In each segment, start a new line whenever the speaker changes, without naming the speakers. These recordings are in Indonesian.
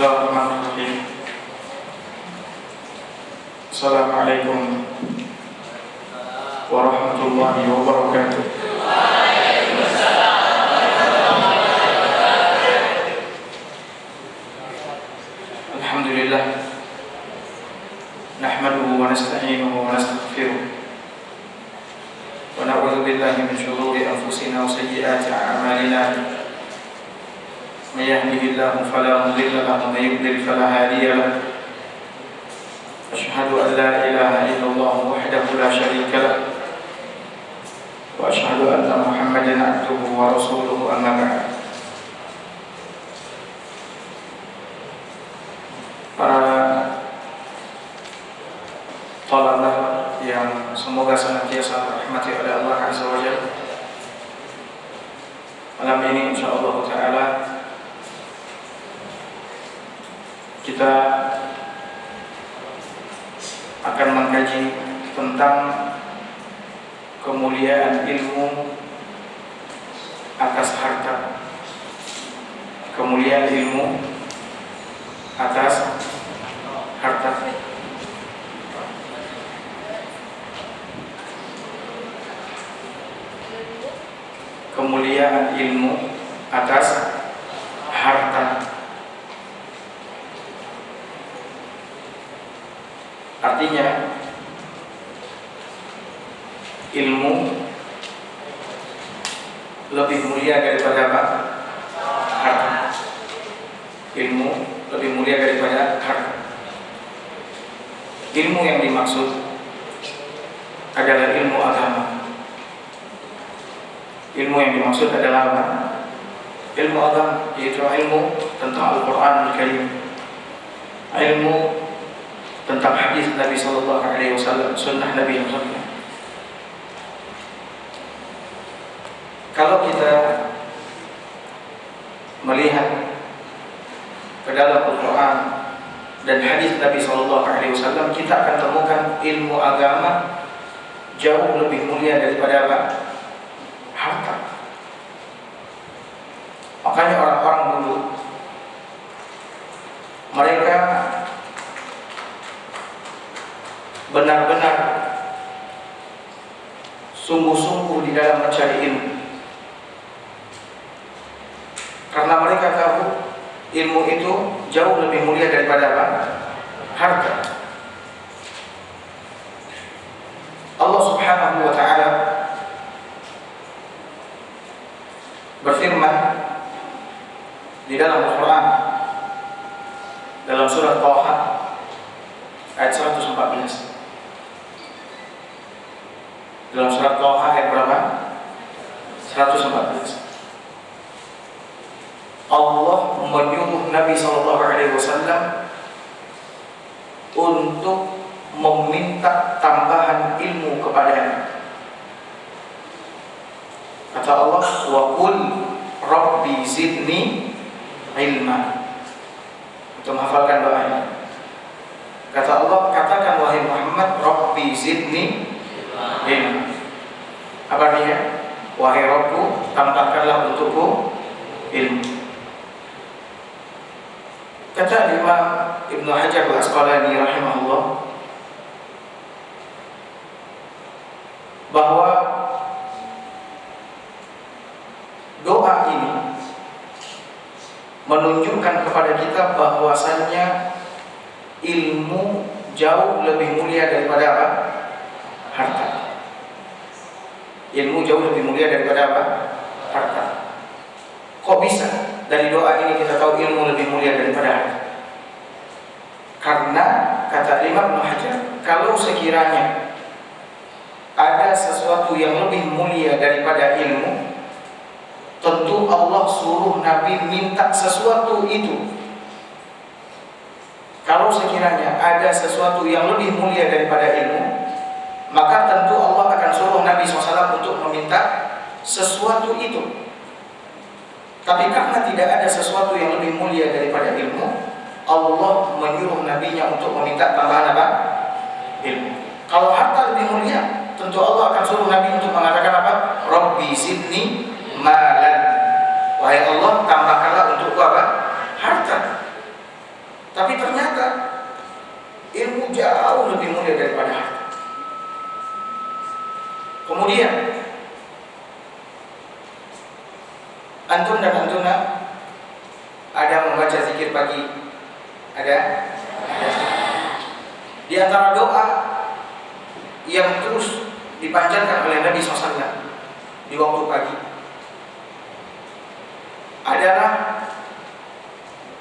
Bismillahirrahmanirrahim. Assalamualaikum warahmatullahi wabarakatuh. Alhamdulillah, nahmaduhu wa nasta'inuhu wa nastaghfiruh wa na'udzu billahi min shururi anfusina wa sayyiati a'malina. من يهده الله فلا مضل له ومن يضلل فلا هادي له. أشهد أن لا إله إلا الله وحده لا شريك له وأشهد أن محمدا عبده ورسوله أما بعد. Para talabah yang semoga senantiasa dirahmati oleh Allah Azza wa Jalla, malam ini insyaallah taala kita akan mengkaji tentang kemuliaan ilmu atas harta. Kemuliaan ilmu atas harta. Kemuliaan ilmu atas harta. Artinya ilmu lebih mulia daripada apa? Harta. Ilmu lebih mulia daripada harta. Ilmu yang dimaksud adalah ilmu agama. Ilmu yang dimaksud adalah apa? Ilmu agama, yaitu ilmu tentang Al-Quran Al-Karim, ilmu tentang hadis Nabi Sallallahu Alaihi Wasallam, sunnah Nabi yang sahih. Kalau kita melihat ke dalam Al-Quran dan hadis Nabi Sallallahu Alaihi Wasallam, kita akan temukan ilmu agama jauh lebih mulia daripada apa? Harta. Makanya orang-orang dulu mereka benar-benar sungguh-sungguh di dalam mencari ilmu, karena mereka tahu ilmu itu jauh lebih mulia daripada apa? Harta. Allah Subhanahu wa ta'ala berfirman di dalam Al-Quran dalam surat Thaha ayat 114. Dalam surat Thaha ayat berapa? 114. Allah menyuruh Nabi SAW untuk meminta tambahan ilmu kepadanya. Kata Allah, wa qul rabbi zidni ilma. Untuk menghafalkan doanya, kata Allah, katakan wahai Muhammad, rabbi zidni ilma. Apa artinya? Wahai Rabbku, tambahkanlah untukku ilmu. Kata Imam Ibnu Hajar Al-Asqalani rahimahullah bahwa doa ini menunjukkan kepada kita bahwasannya ilmu jauh lebih mulia daripada apa? Harta. Ilmu jauh lebih mulia daripada apa? Harta. Kok bisa dari doa ini kita tahu ilmu lebih mulia daripada harta? Karena kata Imam Ibnu Hajar, kalau sekiranya ada sesuatu yang lebih mulia daripada ilmu, tentu Allah suruh Nabi minta sesuatu itu. Kalau sekiranya ada sesuatu yang lebih mulia daripada ilmu, maka tentu Allah akan suruh Nabi SAW untuk meminta sesuatu itu. Tapi karena tidak ada sesuatu yang lebih mulia daripada ilmu, Allah menyuruh Nabi-Nya untuk meminta tambahan apa? Ilmu. Kalau harta lebih mulia, tentu Allah akan suruh Nabi untuk mengatakan apa? Rabbi zidni malan. Wahai Allah, tambahkanlah untukku apa? Harta. Kemudian antum dan antuna ada membaca zikir pagi? Ada? Di antara doa yang terus dipanjatkan oleh Nabi SAW di waktu pagi adalah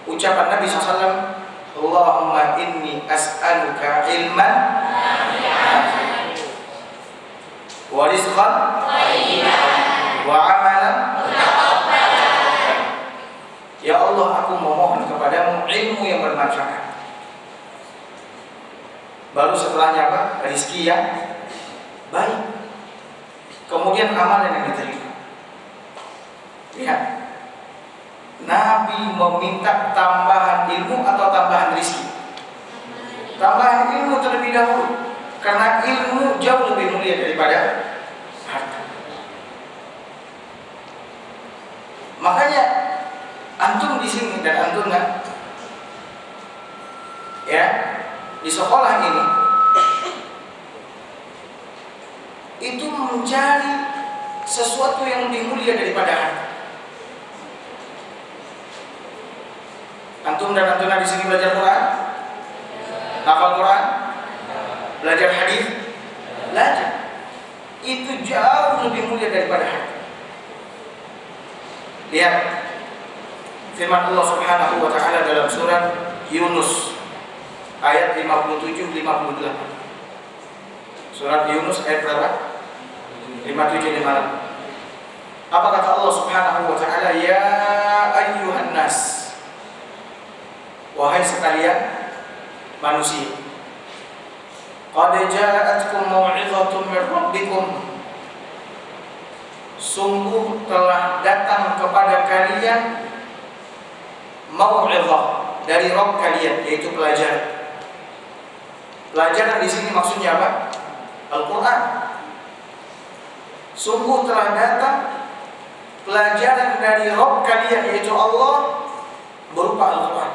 ucapan Nabi SAW, Allahumma inni as'aluka ilman wa rizqan wa amalan. Ya Allah, aku memohon kepadamu ilmu yang bermanfaat. Baru setelahnya apa? Rizki yang baik. Kemudian amalan yang diterima. Lihat, Nabi meminta tambahan ilmu atau tambahan rizki? Tambahan ilmu terlebih dahulu, karena ilmu jauh lebih mulia daripada harta. Makanya antum di sini dan antum ya di sekolah ini itu mencari sesuatu yang lebih mulia daripada harta. Antum dan antuna di sini belajar Quran, hafal Quran, belajar hadis, belajar. Itu jauh lebih mulia daripada harta. Lihat firman Allah Subhanahu wa taala dalam surat Yunus ayat 57-58. Surat Yunus ayat berapa? 57-58. Apa kata Allah Subhanahu wa taala? Ya ayyuhan nas, wahai sekalian manusia, qad ja'atkum mau'izatun min rabbikum, sungguh telah datang kepada kalian mau'izah dari Rabb kalian, yaitu pelajaran. Pelajaran di sini maksudnya apa? Al-Quran. Sungguh telah datang pelajaran dari Rabb kalian, yaitu Allah, berupa Al-Quran.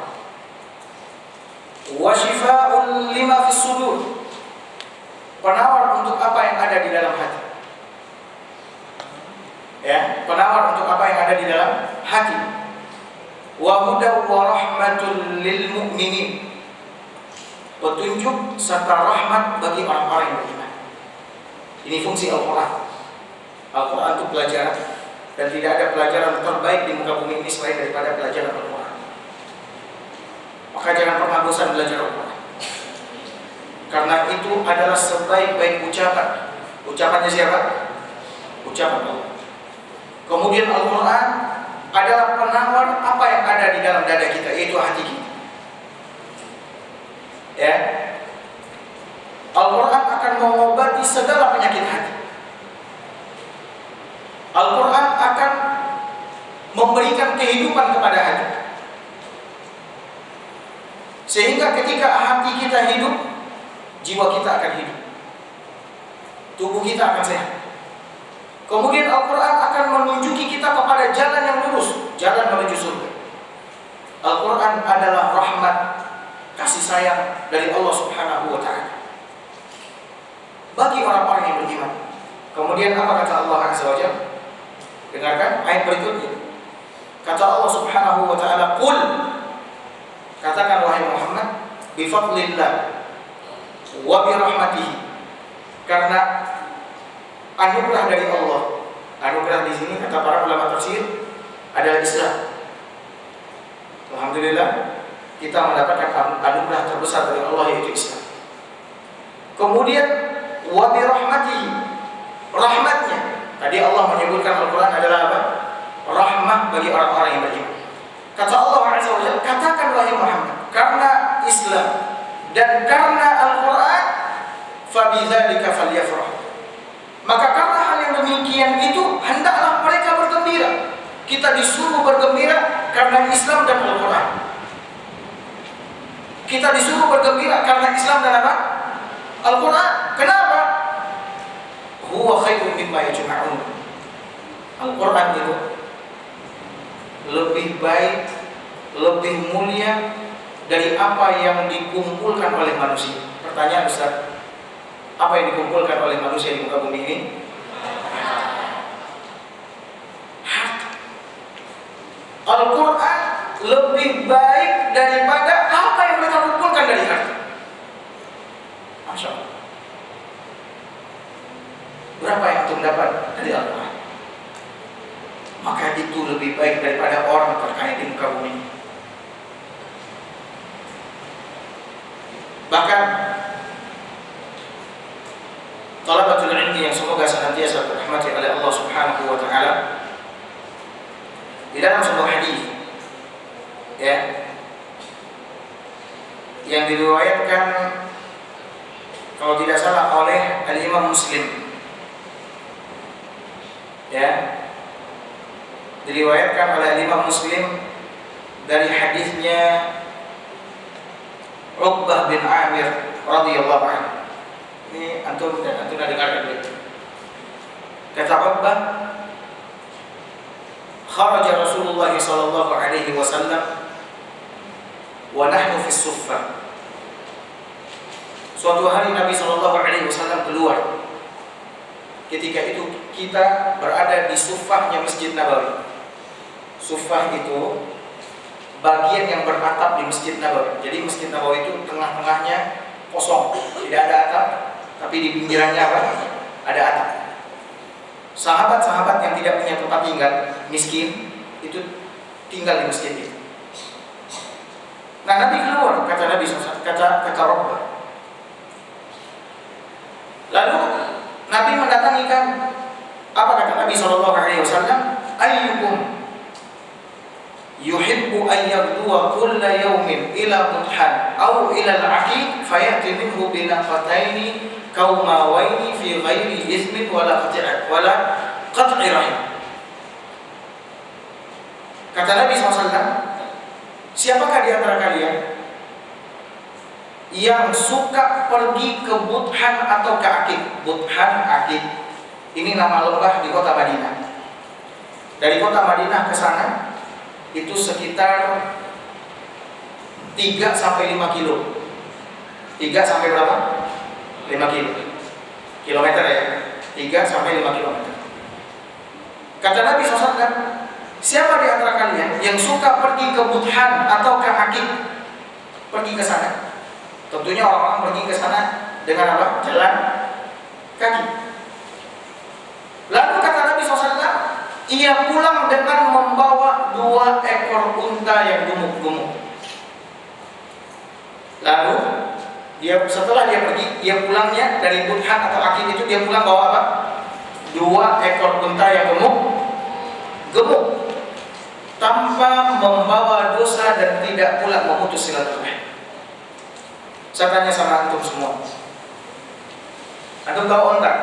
Wa shifaa'un lima fis sudur, penawar untuk apa yang ada di dalam hati. Ya, penawar untuk apa yang ada di dalam hati. Wa hudaw wa rahmatul lil mu'minin, petunjuk serta rahmat bagi orang-orang yang beriman. Ini fungsi Al-Quran. Al-Quran itu pelajaran, dan tidak ada pelajaran terbaik di muka bumi ini selain daripada pelajaran Al-Quran. Maka jangan pernah bosan belajar Al-Quran, karena itu adalah sebaik-baik ucapan. Ucapannya siapa? Ucapan Allah. Kemudian Al-Quran adalah penawar apa yang ada di dalam dada kita, yaitu hati kita. Ya, Al-Quran akan mengobati segala penyakit hati. Al-Quran akan memberikan kehidupan kepada hati, sehingga ketika hati kita hidup, jiwa kita akan hidup, tubuh kita akan sehat. Kemudian Al-Quran akan menunjuki kita kepada jalan yang lurus, jalan menuju surga. Al-Quran adalah rahmat, kasih sayang dari Allah Subhanahu wa ta'ala bagi orang-orang yang beriman. Kemudian apa kata Allah Azza wa Jalla? Dengarkan ayat berikutnya. Kata Allah Subhanahu wa ta'ala, qul, katakan wahai Muhammad, bifadlillah wa birahmatihi, karena anugerah dari Allah. Anugerah di sini kata para ulama tafsir adalah Islam. Alhamdulillah, kita mendapatkan anugerah terbesar dari Allah, yaitu Islam. Kemudian wa bi rahmatihi, rahmatnya. Tadi Allah menyebutkan Al-Quran adalah apa? Rahmah bagi orang-orang yang beriman. Kata Allah Azza wa Jalla, katakan wahai Muhammad, karena Islam dan karena Al-Quran, fa bidzalika falyafrah, maka karena hal yang demikian itu hendaklah mereka bergembira. Kita disuruh bergembira karena Islam dan Al-Quran. Kita disuruh bergembira karena Islam dan apa? Al-Quran. Kenapa? Huwa khairun mimma yajma'un. Al-Quran itu lebih baik, lebih mulia dari apa yang dikumpulkan oleh manusia. Pertanyaan Ustaz, apa yang dikumpulkan oleh manusia di muka bumi ini? berapa yang antum dapat dari Al-Quran? Maka itu lebih baik daripada orang terkaya di muka bumi. Bahkan thalabatul ilmi yang semoga senantiasa dirahmati oleh Allah Subhanahu wa taala, di dalam sebuah hadis ya yang diriwayatkan kalau tidak salah oleh Al-Imam Muslim, ya, diriwayatkan oleh Al-Imam Muslim dari hadisnya Uqbah bin Amir radhiyallahu anhu. Ini antum dengarkan dulu. Kata Uqbah, kharaja Rasulullah sallallahu alaihi wasallam wa nahnu fi suffah. Suatu hari Nabi sallallahu alaihi wasallam keluar. Ketika itu kita berada di suffahnya Masjid Nabawi. Suffah itu bagian yang beratap di Masjid Nabawi. Jadi Masjid Nabawi itu tengah-tengahnya kosong, tidak ada atap, tapi di pinggirannya apa? Ada atap. Sahabat-sahabat yang tidak punya tempat tinggal, miskin, itu tinggal di masjid itu. Nah, Nabi keluar, kata Nabi SAW, kata Rabbah. Lalu Nabi mendatangi kan, apa kata Nabi SAW? Ayyukum yuhibbu an yaghdua kulla yawmin ila mudhan aw ila al-aqiq fayati minhu binaqataini kaumawaini fi ghairi ismin wala qat'i rahim. Kata Nabi SAW, siapakah di antara kalian yang suka pergi ke Budhan atau ke Aqiq? Budhan, Aqiq, ini nama lembah di kota Madinah. Dari kota Madinah ke sana itu sekitar 3 sampai 5 kilo. 3 sampai berapa? 5 kilo. Kilometer ya. 3 sampai 5 kilometer. Kata Nabi SAW, siapa di antara kalian yang suka pergi ke Budhan atau ke Aqiq? Pergi ke sana. Tentunya orang-orang pergi ke sana dengan apa? Jalan kaki. Lalu kata Nabi SAW, ia pulang dengan membawa 2 ekor unta yang gemuk-gemuk. Lalu setelah dia pergi, dia pulangnya dari Budhan atau Aqiq itu dia pulang bawa apa? 2 ekor unta yang gemuk, tanpa membawa dosa dan tidak pula memutus silaturahim. Saya tanya sama antum semua, antum tahu unta?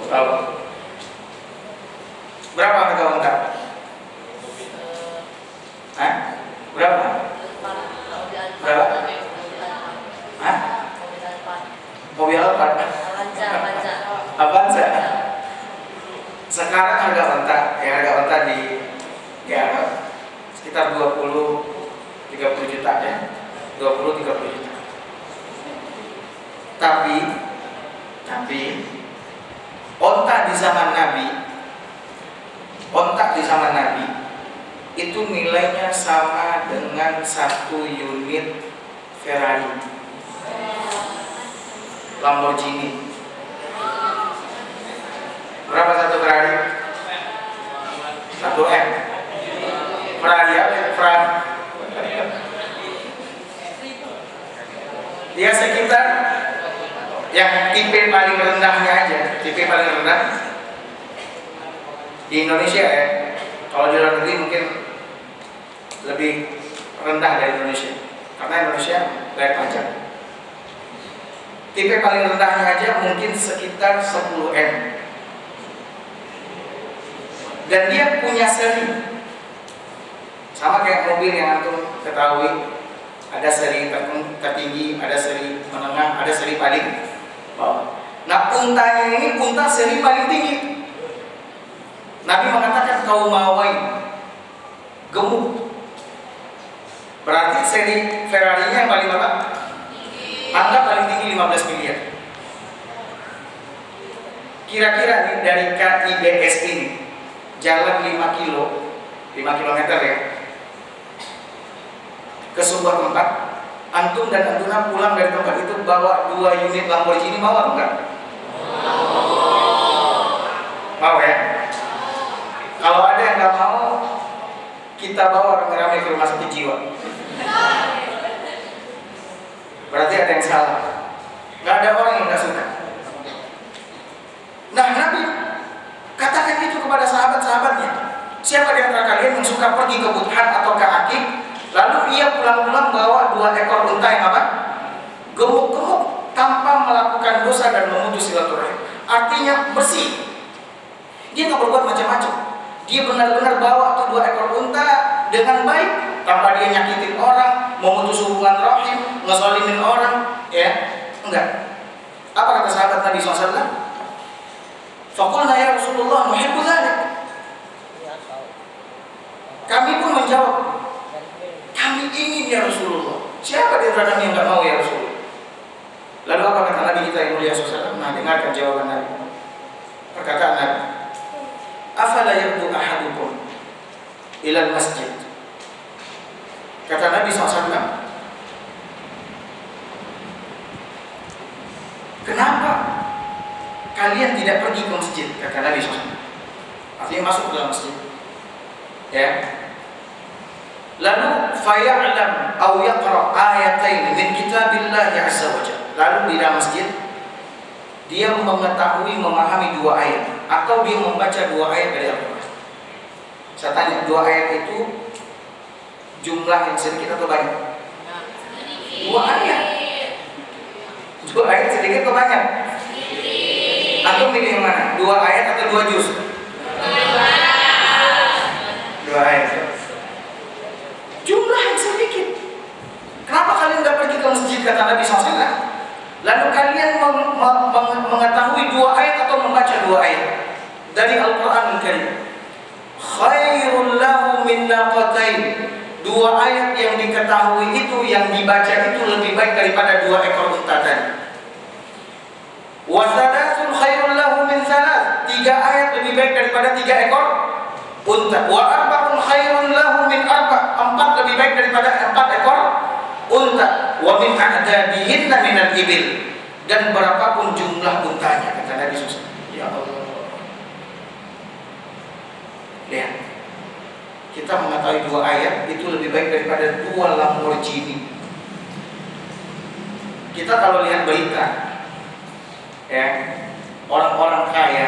Tahu. Berapa harga unta? Berapa? Hah? Mobil Alphard? Avanza. Sekarang harga unta di sekitar 20-30 juta ya. 20-30 juta. Tapi unta di zaman Nabi itu nilainya sama dengan 1 unit Ferrari, Lamborghini. Berapa satu Ferrari? 1 M. Ferrari apa? Ferrari. Dia sekitar yang tipe paling rendahnya aja, tipe paling rendah di Indonesia ya. Kalau di luar negeri mungkin lebih rendah dari Indonesia, karena Indonesia bayar pajak. Tipe paling rendahnya aja mungkin sekitar 10 M. Dan dia punya seri, sama kayak mobil yang antum ketahui, ada seri tertinggi, ada seri menengah, ada seri paling bawah. Nah, untanya ini unta seri paling tinggi. Nabi mengatakan kaumawai, gemuk. Berarti seri Ferrari-nya yang paling berapa? Anggap paling tinggi 15 miliar. Kira-kira nih dari KIBS ini jalan 5 kilometer ya, ke sebuah tempat, antum dan antuna pulang dari tempat itu bawa 2 unit Lamborghini, mau atau enggak? kita bawa rame-rame ke rumah sakit jiwa. Berarti ada yang salah. Nggak ada orang yang nggak suka. Nah, Nabi katakan itu kepada sahabat-sahabatnya. Siapa di antara kalian yang suka pergi ke Budhan atau ke Akik, lalu ia pulang-pulang bawa 2 ekor unta yang apa? Gemuk-gemuk, tanpa melakukan dosa dan memutus silaturahim. Artinya bersih. Dia nggak berbuat macam-macam. Dia benar-benar bawa tuh 2 ekor unta dengan baik, tanpa dia nyakitin orang, memutus hubungan rahim, ngezalimin orang, ya, enggak. Apa kata sahabat Nabi SAW? Faqulna ya Rasulullah nuhibbu dzalik. Kami pun menjawab, kami ingin ya Rasulullah. Siapa di antara kami yang nggak mau ya Rasulullah? Lalu apa kata Nabi kita yang mulia SAW? Nah, dengarkan jawaban Nabi. Perkataan Nabi, afala yabdu ahadukum ilal masjid. Kata Nabi SAW, kenapa kalian tidak pergi ke masjid? Kata Nabi SAW. Artinya masuk ke dalam masjid, ya. Lalu faya'lam aw yaqra ayatain min kitabillahi azza wa jalla. Lalu di dalam masjid dia mengetahui, memahami 2 ayat, atau dia membaca 2 ayat dari Al-Quran. Saya tanya, 2 ayat itu jumlah yang sedikit atau banyak? 2 ayat. 2 ayat sedikit atau banyak? Atau milih yang mana? 2 ayat atau 2 juz? 2 ayat. Jumlah yang sedikit. Kenapa kalian tidak pergi ke masjid, kata Nabi SAW? Lalu kalian mengetahui 2 ayat atau membaca 2 ayat dari Al-Quran Al-Karim. Khairul lahu min naqatain. 2 ayat yang diketahui itu, yang dibaca itu lebih baik daripada 2 ekor unta tadi. Wa thalatsun khairul lahu min thalath. 3 ayat lebih baik daripada 3 ekor unta. Wa arba'un khairun lahu min arba'. 4 lebih baik daripada 4 ekor unta. Wa min a'dadihinna minal ibil. Dan berapapun jumlah untanya, kata Nabi SAW. Ya Allah. Lihat, kita mengetahui 2 ayat itu lebih baik daripada 2 Lamborghini. Kita kalau lihat berita, ya, orang-orang kaya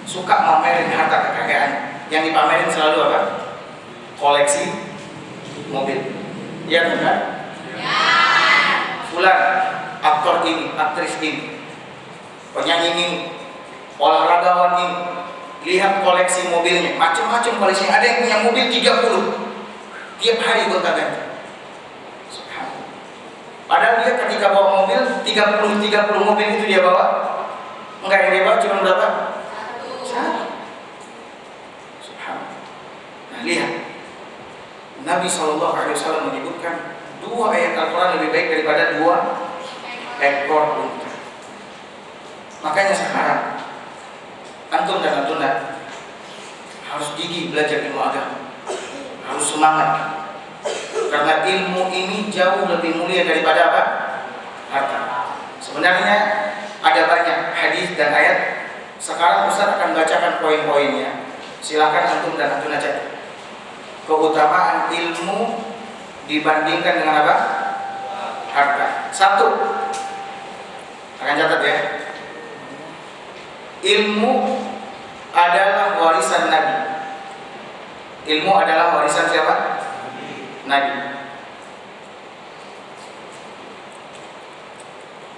suka mamerin harta kekayaan. Yang dipamerin selalu apa? Koleksi mobil. Ya benar? Ya. Fulan, aktor ini, aktris ini, penyanyi ini, olahragawan ini, lihat koleksi mobilnya, macam-macam koleksi. Ada yang punya mobil 30, tiap hari gonta-ganti. Padahal dia ketika bawa mobil 30 mobil itu dia bawa, enggak, yang dia bawa cuma berapa? 1. Subhanallah. Nah, lihat, Nabi SAW menyebutkan 2 ayat Al-Quran lebih baik daripada 2 ekor unta. Makanya sekarang antum dan antuna harus gigih belajar ilmu agama, harus semangat, karena ilmu ini jauh lebih mulia daripada apa? Harta. Sebenarnya ada banyak hadis dan ayat. Sekarang Ustaz akan bacakan poin-poinnya. Silakan antum dan antuna catat. Keutamaan ilmu dibandingkan dengan apa? Harta. 1, akan catat ya. Ilmu adalah warisan Nabi. Ilmu adalah warisan siapa? Nabi.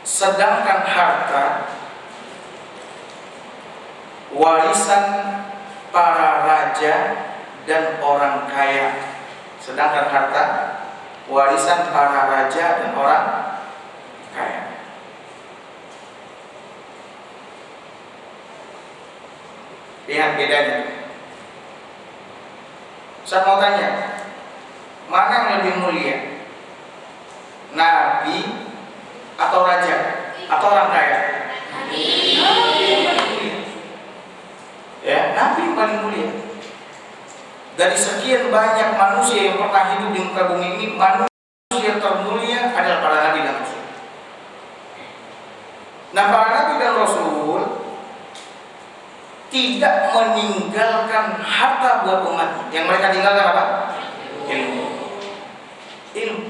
Sedangkan harta warisan para raja dan orang kaya. Sedangkan harta warisan para raja dan orang kaya. Lihat bedanya. Saya mau tanya, mana yang lebih mulia? Nabi atau raja atau orang kaya? Nabi. Ya, Nabi yang paling mulia. Dari sekian banyak manusia yang pernah hidup di muka bumi ini, manusia termulia adalah para nabi dan rasul. Nah, para nabi dan rasul tidak meninggalkan harta buat umat. Yang mereka tinggalkan apa? Ilmu. Ilmu.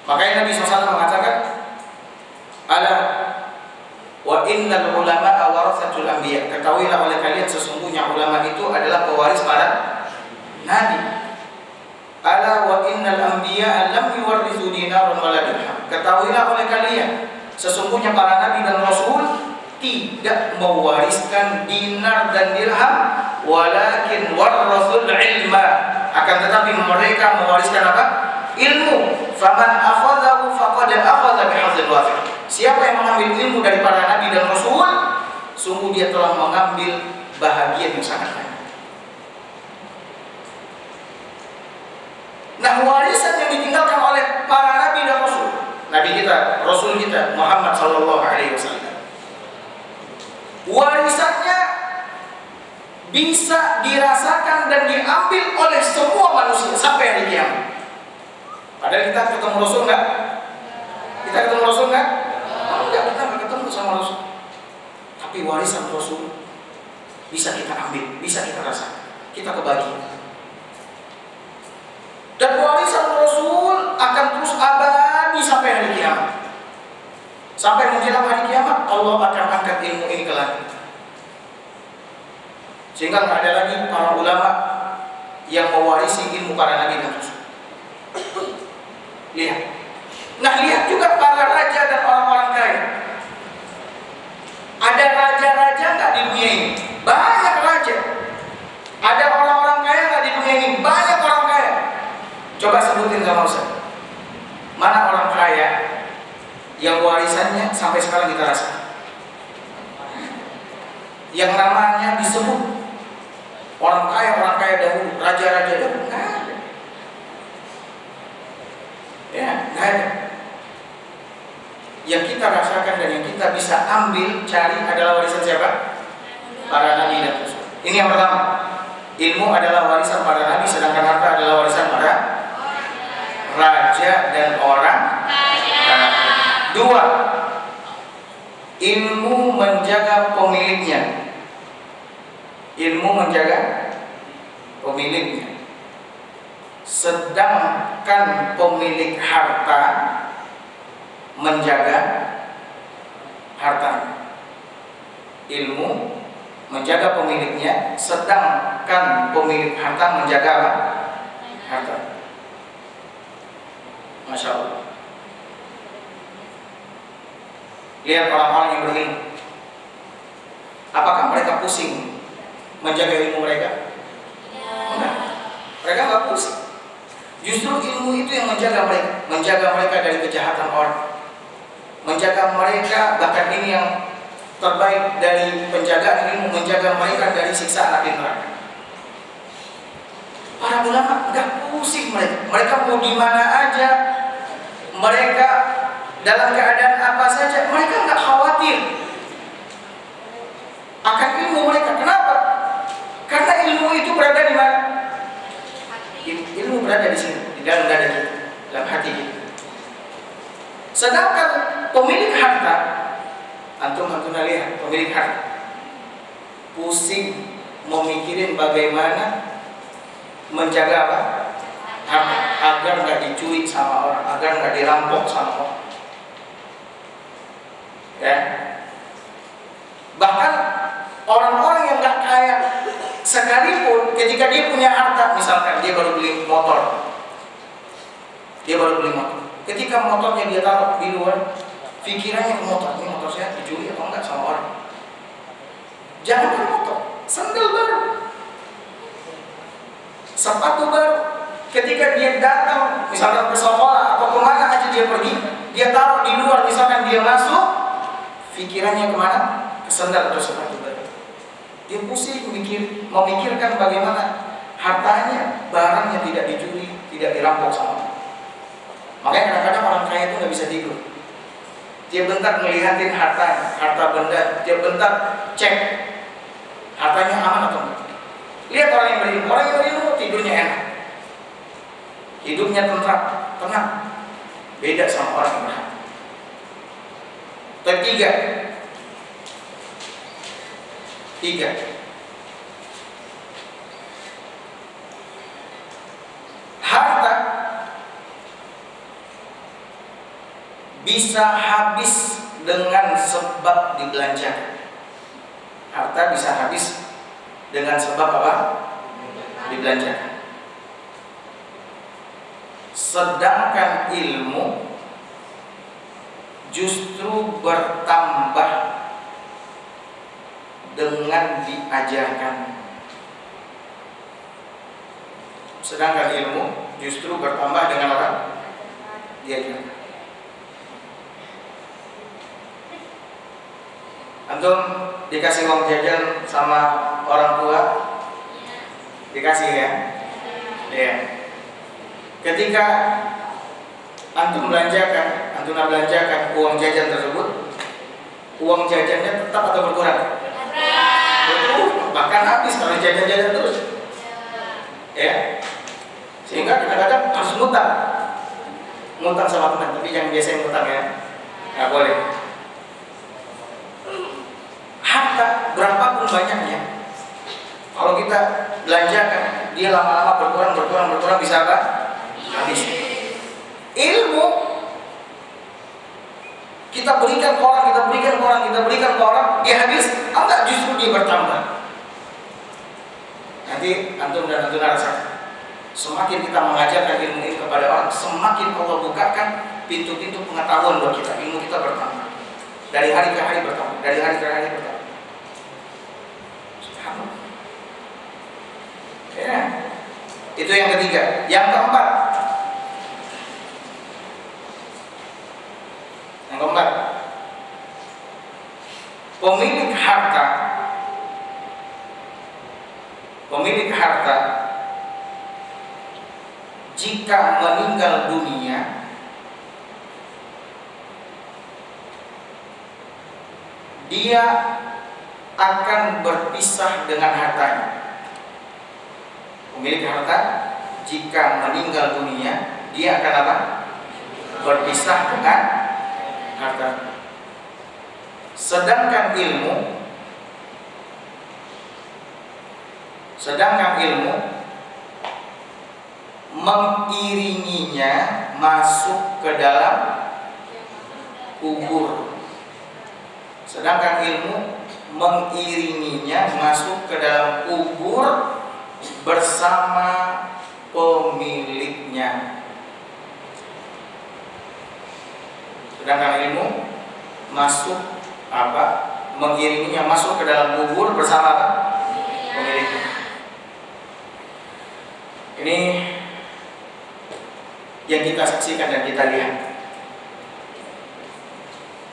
Makanya Nabi SAW mengatakan, ala wa innal ulama waratsatul anbiya. Ketahuilah oleh kalian sesungguhnya ulama itu adalah pewaris para nabi. Ala wa innal anbiya lam yuwarrithu dinaran wala dirham. Ketahuilah oleh kalian sesungguhnya para nabi dan rasul tidak mewariskan dinar dan dirham, walakin warathul ilma. Akan tetapi mereka mewariskan apa? Ilmu. Faman akhadhahu faqad akhadha bihadzin wafir. Siapa yang mengambil ilmu dari para nabi dan rasul, sungguh dia telah mengambil bahagian yang sangat banyak. Nah, warisan yang ditinggalkan oleh para nabi dan rasul, nabi kita, rasul kita Muhammad sallallahu alaihi wasallam, warisannya bisa dirasakan dan diambil oleh semua manusia sampai hari kiamat. Padahal kita ketemu Rasul enggak? Kita ketemu Rasul enggak? Enggak, kita enggak ketemu sama Rasul. Tapi warisan Rasul bisa kita ambil, bisa kita rasakan, kita kebagi. Dan warisan Rasul akan terus abadi sampai hari kiamat. Sampai menjelang hari kiamat, Allah akan angkat ilmu ini ke langit. Sehingga tidak ada lagi para ulama yang mewarisi ilmu para nabi dan rasul. Lihat. Nah, lihat juga para raja dan orang-orang kaya. Ada raja-raja nggak di dunia ini? Banyak raja. Ada orang-orang kaya nggak di dunia ini? Banyak orang kaya. Coba sebutin sama saya. Mana orang kaya yang warisannya sampai sekarang kita rasakan? Yang namanya disebut orang kaya dahulu, raja-raja dahulu, nggak ada. Ya, nggak ada. Yang kita rasakan dan yang kita bisa ambil, cari adalah warisan siapa? Para nabi dan rasul. Ini yang pertama. Ilmu adalah warisan para nabi, sedangkan harta adalah warisan para raja dan orang kaya. Dua, ilmu menjaga pemiliknya. Ilmu menjaga pemiliknya. Sedangkan pemilik harta menjaga hartanya. Ilmu menjaga pemiliknya, sedangkan pemilik harta menjaga apa? Harta. Masya Allah. Lihat orang-orang yang berilmu. Apakah mereka pusing menjaga ilmu mereka? Enggak. Mereka nggak pusing. Justru ilmu itu yang menjaga mereka dari kejahatan orang, menjaga mereka, bahkan ini yang terbaik dari penjagaan ilmu, menjaga mereka dari siksa api neraka. Para ulama nggak pusing mereka mau di mana aja, mereka dalam keadaan apa saja, mereka nggak khawatir akan ilmu mereka. Kenapa? Karena ilmu itu berada di mana? Ilmu berada di sini, di dalam dada kita, dalam hati kita. Sedangkan pemilik harta, antum lihat, pemilik harta pusing memikirin bagaimana menjaga apa? Harta, agar nggak dicuri sama orang, agar nggak dirampok sama orang. Ya. Bahkan orang-orang yang nggak kaya sekalipun, ketika dia punya harta, misalkan dia baru beli motor, ketika motornya dia taruh di luar, pikirannya ke motor, ini motor saya dicuri atau enggak sama orang. Jangan ke motor, sandal baru, sepatu baru, ketika dia datang, misalkan ke sekolah atau kemana aja dia pergi, dia taruh di luar, misalkan dia masuk, pikirannya kemana? Ke sandal atau sepatu baru. Dia pusing memikirkan bagaimana hartanya, barangnya tidak dicuri, tidak dirampok sama orang. Makanya kadang-kadang orang kaya itu nggak bisa tidur. Dia bentar ngelihatin harta benda, dia bentar cek hartanya aman atau enggak. Lihat orang yang berilmu tidurnya enak, hidupnya tenang, beda sama orang yang berharta. 3, Tiga. Harta bisa habis dengan sebab dibelanjakan. Harta bisa habis dengan sebab apa? Dibelanjakan. Sedangkan ilmu justru bertambah dengan diajarkan. Sedangkan ilmu justru bertambah dengan apa? Diajarkan. Antum dikasih uang jajan sama orang tua? Dikasih ya? Iya. Ketika antum belanjakan uang jajan tersebut, uang jajannya tetap atau berkurang? Bahkan habis kalau jajan-jajan terus. Ya. Sehingga kadang-kadang harus ngutang sama teman, tapi jangan biasain ngutang ya. Nggak boleh. Harta berapapun banyaknya, kalau kita belanjakan, dia lama-lama berkurang bisa apa? Habis. Ilmu kita berikan ke orang, dia habis, enggak, justru dia bertambah. Nanti antum dan antum rasa, semakin kita mengajarkan ilmu ini kepada orang, semakin Allah bukakan pintu-pintu pengetahuan buat kita. Ilmu kita bertambah, dari hari ke hari bertambah. Ya. Itu yang ketiga. Yang keempat, pemilik harta jika meninggal dunia, dia akan berpisah dengan hartanya. Pemilik harta jika meninggal dunia, dia akan apa? Berpisah dengan harta. Sedangkan ilmu mengiringinya masuk ke dalam kubur. Sedangkan ilmu mengiringinya masuk ke dalam kubur bersama pemiliknya. Sedangkan ilmu mengiringinya masuk ke dalam kubur bersama pemiliknya. Ini yang kita saksikan dan kita lihat.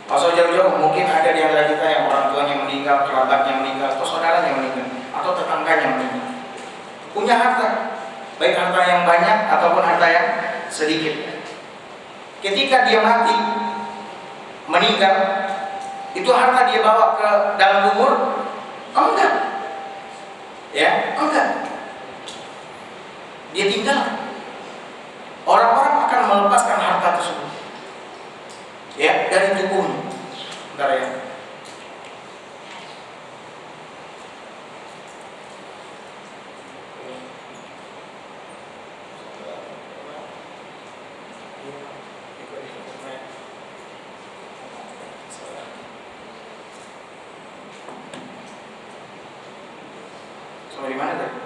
Kalau jauh-jauh mungkin ada di antara kita yang orang tuanya meninggal, kerabatnya meninggal, atau saudaranya meninggal, atau tetangganya meninggal. Punya harta, baik harta yang banyak ataupun harta yang sedikit. Ketika dia mati, meninggal, itu harta dia bawa ke dalam kubur? Enggak. Ya, enggak. Dia tinggal. Orang-orang akan melepaskan harta tersebut, ya, dari tubuhnya. Bentar ya. Sampai di mana tadi?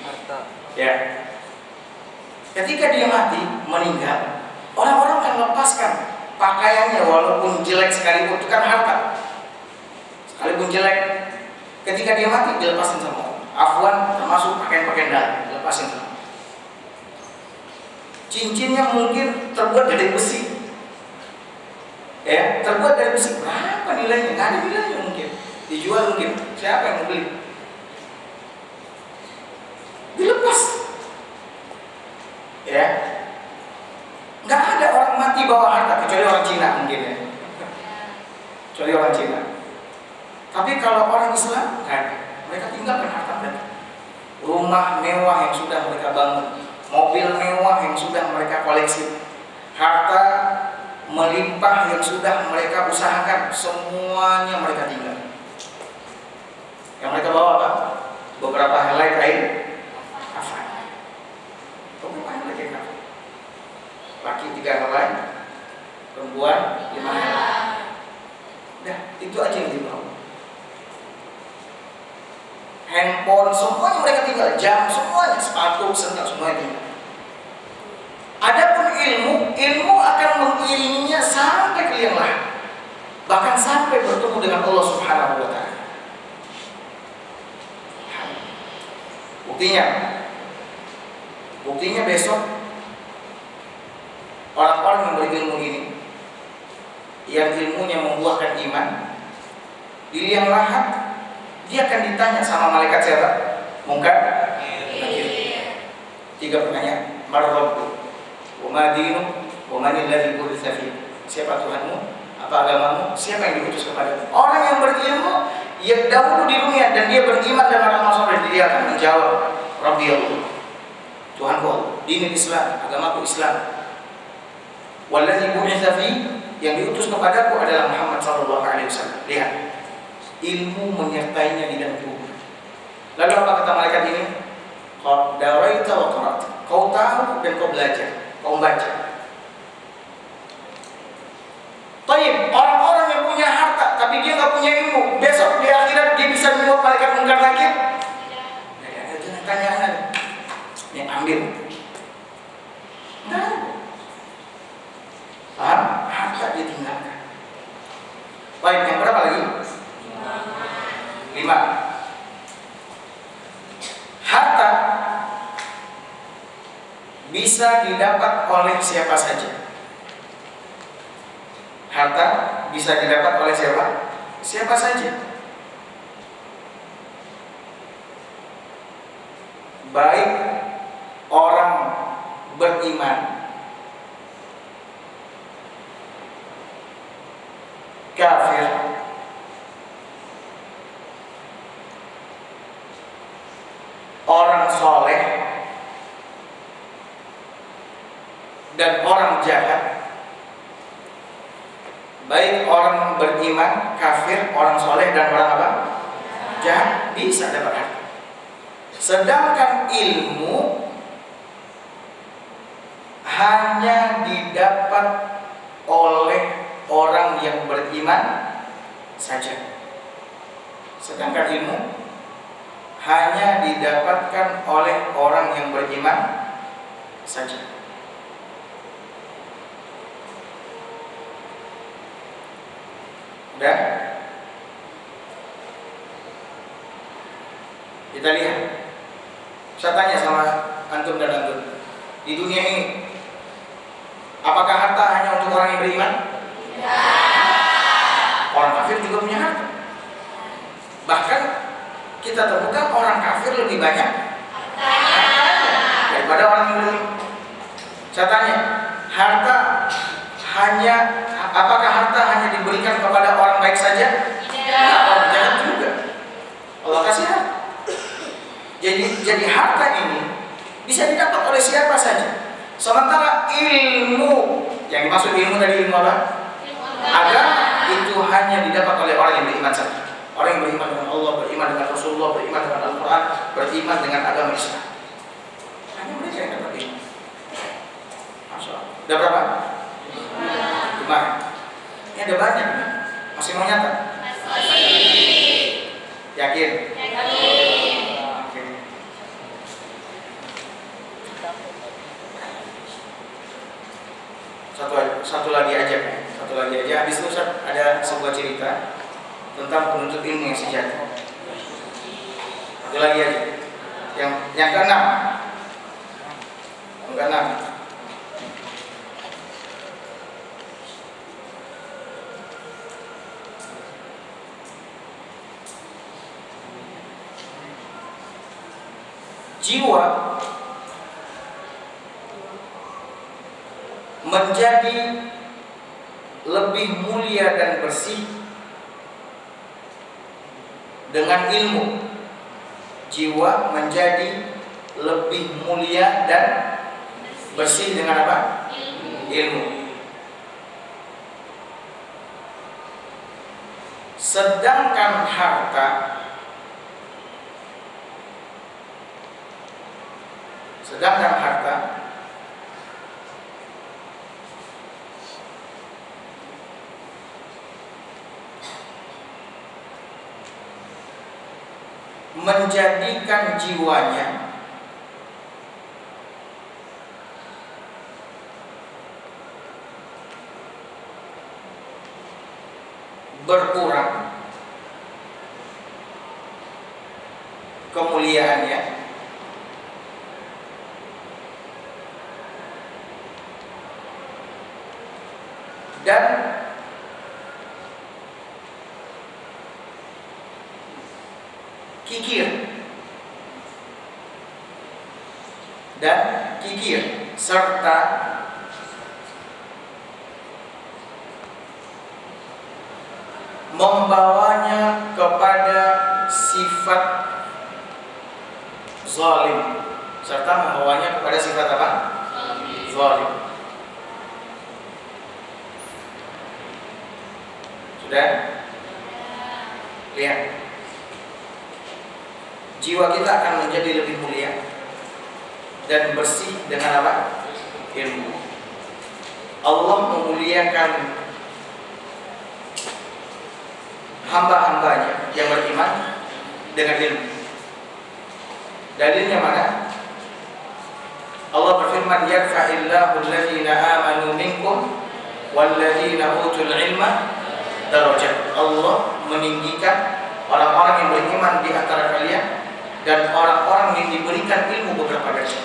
Harta. Ya. Ketika dia mati, meninggal, orang-orang akan lepaskan pakaiannya walaupun jelek sekalipun, itu kan harta. Sekalipun jelek, ketika dia mati dilepasin sama orang. Afwan termasuk pakaian-pakaian dalam, dilepasin sama orang. Cincinnya mungkin terbuat dari besi. Ya, terbuat dari besi. Berapa nilainya? Nggak ada nilainya mungkin. Dijual mungkin. Siapa yang mau beli? Dilepas. Ya. Nggak ada orang mati bawa harta kecuali orang Cina mungkin ya. Kecuali orang Cina. Tapi kalau orang Islam, kan, mereka tinggalkan harta mereka. Rumah mewah yang sudah mereka bangun, mobil mewah yang sudah mereka koleksi, harta melimpah yang sudah mereka usahakan, semuanya mereka tinggal. handphone, semuanya mereka tinggal, jam, semuanya, sepatu, sendal, semuanya tinggal. Adapun ilmu akan mengiringinya sampai ke liang lahat, bahkan sampai bertemu dengan Allah Subhanahu wa Ta'ala. Buktinya besok orang-orang yang berilmu ini, yang ilmunya membuahkan iman, di liang lahat dia akan ditanya sama malaikat siapa? Munkar, Nakir. 3 pertanyaan. Mar rabbu wa ma dinuk wa man alladhi bu'itsa fik. Siapa Tuhanmu? Apa agamamu? Siapa yang diutus kepadamu? Orang yang berilmu yang dahulu di dunia dan dia beriman dan beramal saleh, dia akan menjawab, Rabbi Allah, Tuhanku Allah, dinul Islam, agamaku Islam. Walladzi bu'itsa fi, yang diutus kepadaku adalah Muhammad sallallahu alaihi wasallam. Lihat, ilmu menyertainya di dalam tubuh. Lalu apa kata malaikat ini? Qad daraita wa qara'ta. Kau tahu dan kau belajar, kau baca. Taib, orang-orang yang punya harta tapi dia nggak punya ilmu, besok di akhirat dia bisa menyuap malaikat Munkar Nakir? Jangan tanya-tanya. Yang ambil. Nah, paham? Harta ditinggalkan. Baik, yang berapa lagi? 5. Harta bisa didapat oleh siapa saja. Harta bisa didapat oleh siapa? Siapa saja. Baik orang beriman, kafir, orang soleh, dan orang jahat. Baik orang beriman, kafir, orang soleh, dan orang apa? Jahat bisa dapat harta. Sedangkan ilmu hanya didapat oleh orang yang beriman saja. Sedangkan ilmu hanya didapatkan oleh orang yang beriman saja. Udah? Kita lihat. Saya tanya sama antum dan antum, di dunia ini apakah harta hanya untuk orang yang beriman? Ya. Orang kafir juga punya harta. Bahkan kita temukan orang kafir lebih banyak daripada orang yang beriman. Saya tanya, apakah harta hanya diberikan kepada orang baik saja? Tidak. Orang jahat juga. Allah kasih harta. Jadi harta ini bisa didapat oleh siapa saja. Sementara ilmu, yang dimaksud ilmu tadi ilmu apa? Agama itu hanya didapat oleh orang yang beriman saja. Orang yang beriman dengan Allah, beriman dengan Rasulullah, beriman dengan Al-Quran, beriman dengan agama Islam. Hanya mereka yang dapat ilmu. Masya Allah. Udah berapa? 5. Ini ada banyak nih. Masih mau nyata? Masih. Yakin? Yakin. Satu lagi aja. Habis itu ada sebuah cerita tentang penuntut ilmu yang sejati. Satu lagi aja. Yang keenam. Jiwa menjadi lebih mulia dan bersih dengan ilmu. Jiwa menjadi lebih mulia dan bersih dengan apa? Ilmu. Sedangkan harta menjadikan jiwanya berkurang kemuliaannya dan kikir serta membawanya kepada sifat zalim serta membawanya kepada sifat apa? Zalim. Sudah? Lihat. Jiwa kita akan menjadi lebih mulia dan bersih dengan apa? Ilmu. Allah memuliakan hamba-hambanya yang beriman dengan ilmu. Dalilnya mana? Allah berfirman, yarfa'illahu alladhina amanu minkum walladhina utul ilma darajat. Allah meninggikan orang-orang yang beriman di antara kalian dan orang-orang yang diberikan ilmu beberapa derajat.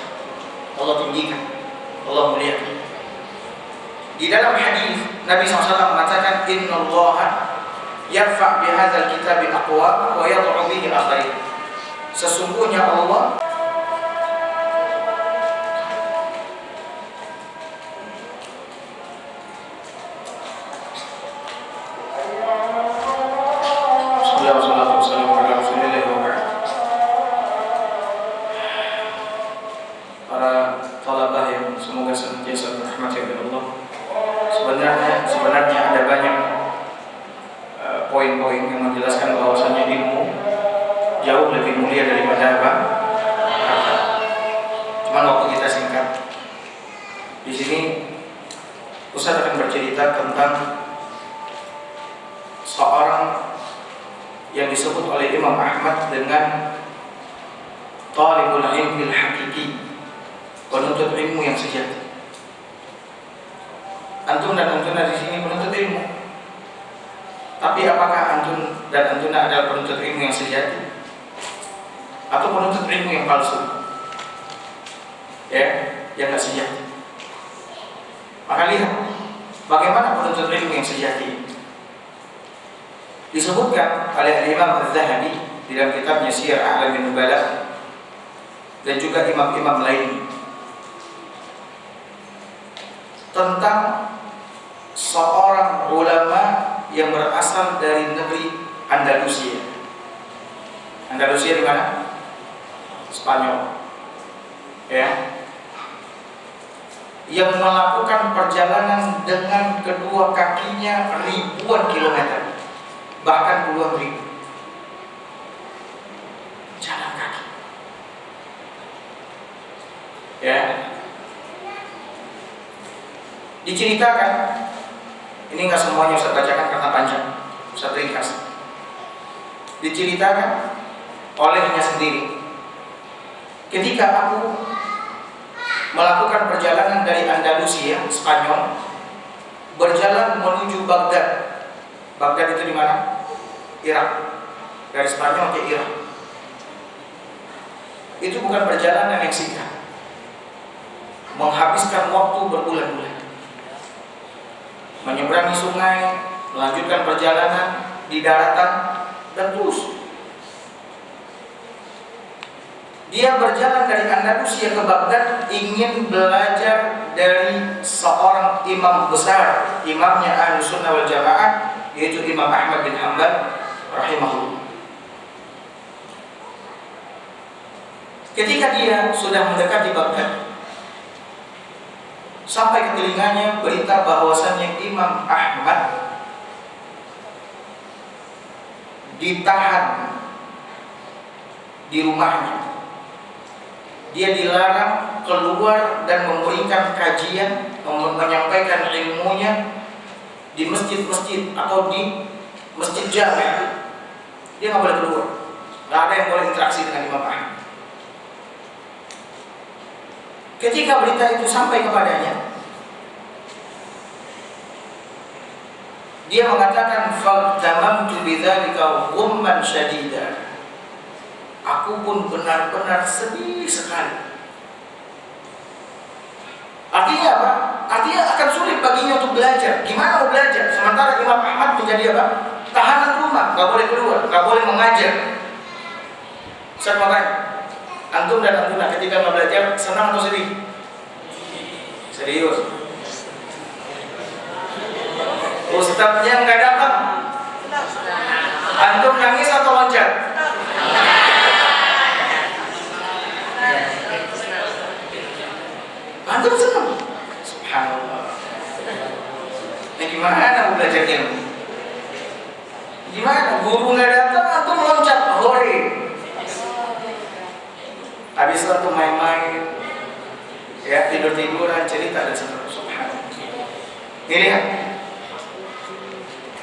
Allah tinggikan, Allah muliakan. Di dalam hadis Nabi SAW mengatakan, innallaha yarfa' bihadzal kitabi aqwam wa yad'u bihi akharin. Sesungguhnya Allah sebenarnya ada banyak poin-poin yang menjelaskan bahwasannya ilmu jauh lebih mulia daripada apa? Harta. Cuman waktu kita singkat. Di sini Ustaz akan bercerita tentang seorang yang disebut oleh Imam Ahmad dengan talibul ilmi al-hakiki, penuntut ilmu yang sejati. Antum dan antuna di sini penuntut ilmu. Tapi apakah antum dan antuna adalah penuntut ilmu yang sejati atau penuntut ilmu yang palsu? Ya, yang tidak sejati. Maka lihat bagaimana penuntut ilmu yang sejati. Disebutkan oleh Imam Az-Zahabi di dalam kitabnya Syiar A'lamin Nubala dan juga imam-imam lain tentang seorang ulama yang berasal dari negeri Andalusia. Andalusia di mana? Spanyol. Ya. Yang melakukan perjalanan dengan kedua kakinya ribuan kilometer, bahkan puluhan ribu. Jalan kaki. Ya. Diceritakan, ini nggak semuanya Ustaz bacakan karena panjang, Ustaz ringkas. Diceritakan olehnya sendiri, ketika aku melakukan perjalanan dari Andalusia, Spanyol, berjalan menuju Baghdad. Baghdad itu di mana? Irak. Dari Spanyol ke Irak. Itu bukan perjalanan yang singkat, menghabiskan waktu berbulan-bulan. Menyeberangi sungai, melanjutkan perjalanan di daratan, dan terus. Dia berjalan dari Andalusia ke Baghdad ingin belajar dari seorang imam besar, imamnya Ahlussunnah wal Jamaah, yaitu Imam Ahmad bin Hanbal rahimahullah. Ketika dia sudah mendekati Baghdad, sampai ke telinganya berita bahwasannya Imam Ahmad ditahan di rumahnya. Dia dilarang keluar dan memberikan kajian, menyampaikan ilmunya di masjid-masjid atau di masjid jami'. Dia nggak boleh keluar. Nggak ada yang boleh interaksi dengan Imam Ahmad. Ketika berita itu sampai kepadanya, dia mengatakan faqtamamtu bidzalika ghumman syadida. Aku pun benar-benar sedih sekali. Artinya apa? Artinya akan sulit baginya untuk belajar. Gimana mau belajar? Sementara Imam Ahmad menjadi apa? Tahanan rumah, nggak boleh keluar, nggak boleh mengajar. Saya mau tanya, antum dan antuna ketika nggak belajar senang atau sedih? Serius? Ustadznya nggak datang, antum nangis atau loncat? Antum senang? Subhanallah. Nah gimana mau belajar ilmu? Gimana? Guru nggak datang, antum loncat, hore. Habis itu antum main-main, ya tidur-tiduran, cerita dan seterusnya. Subhanallah. Ini lihat.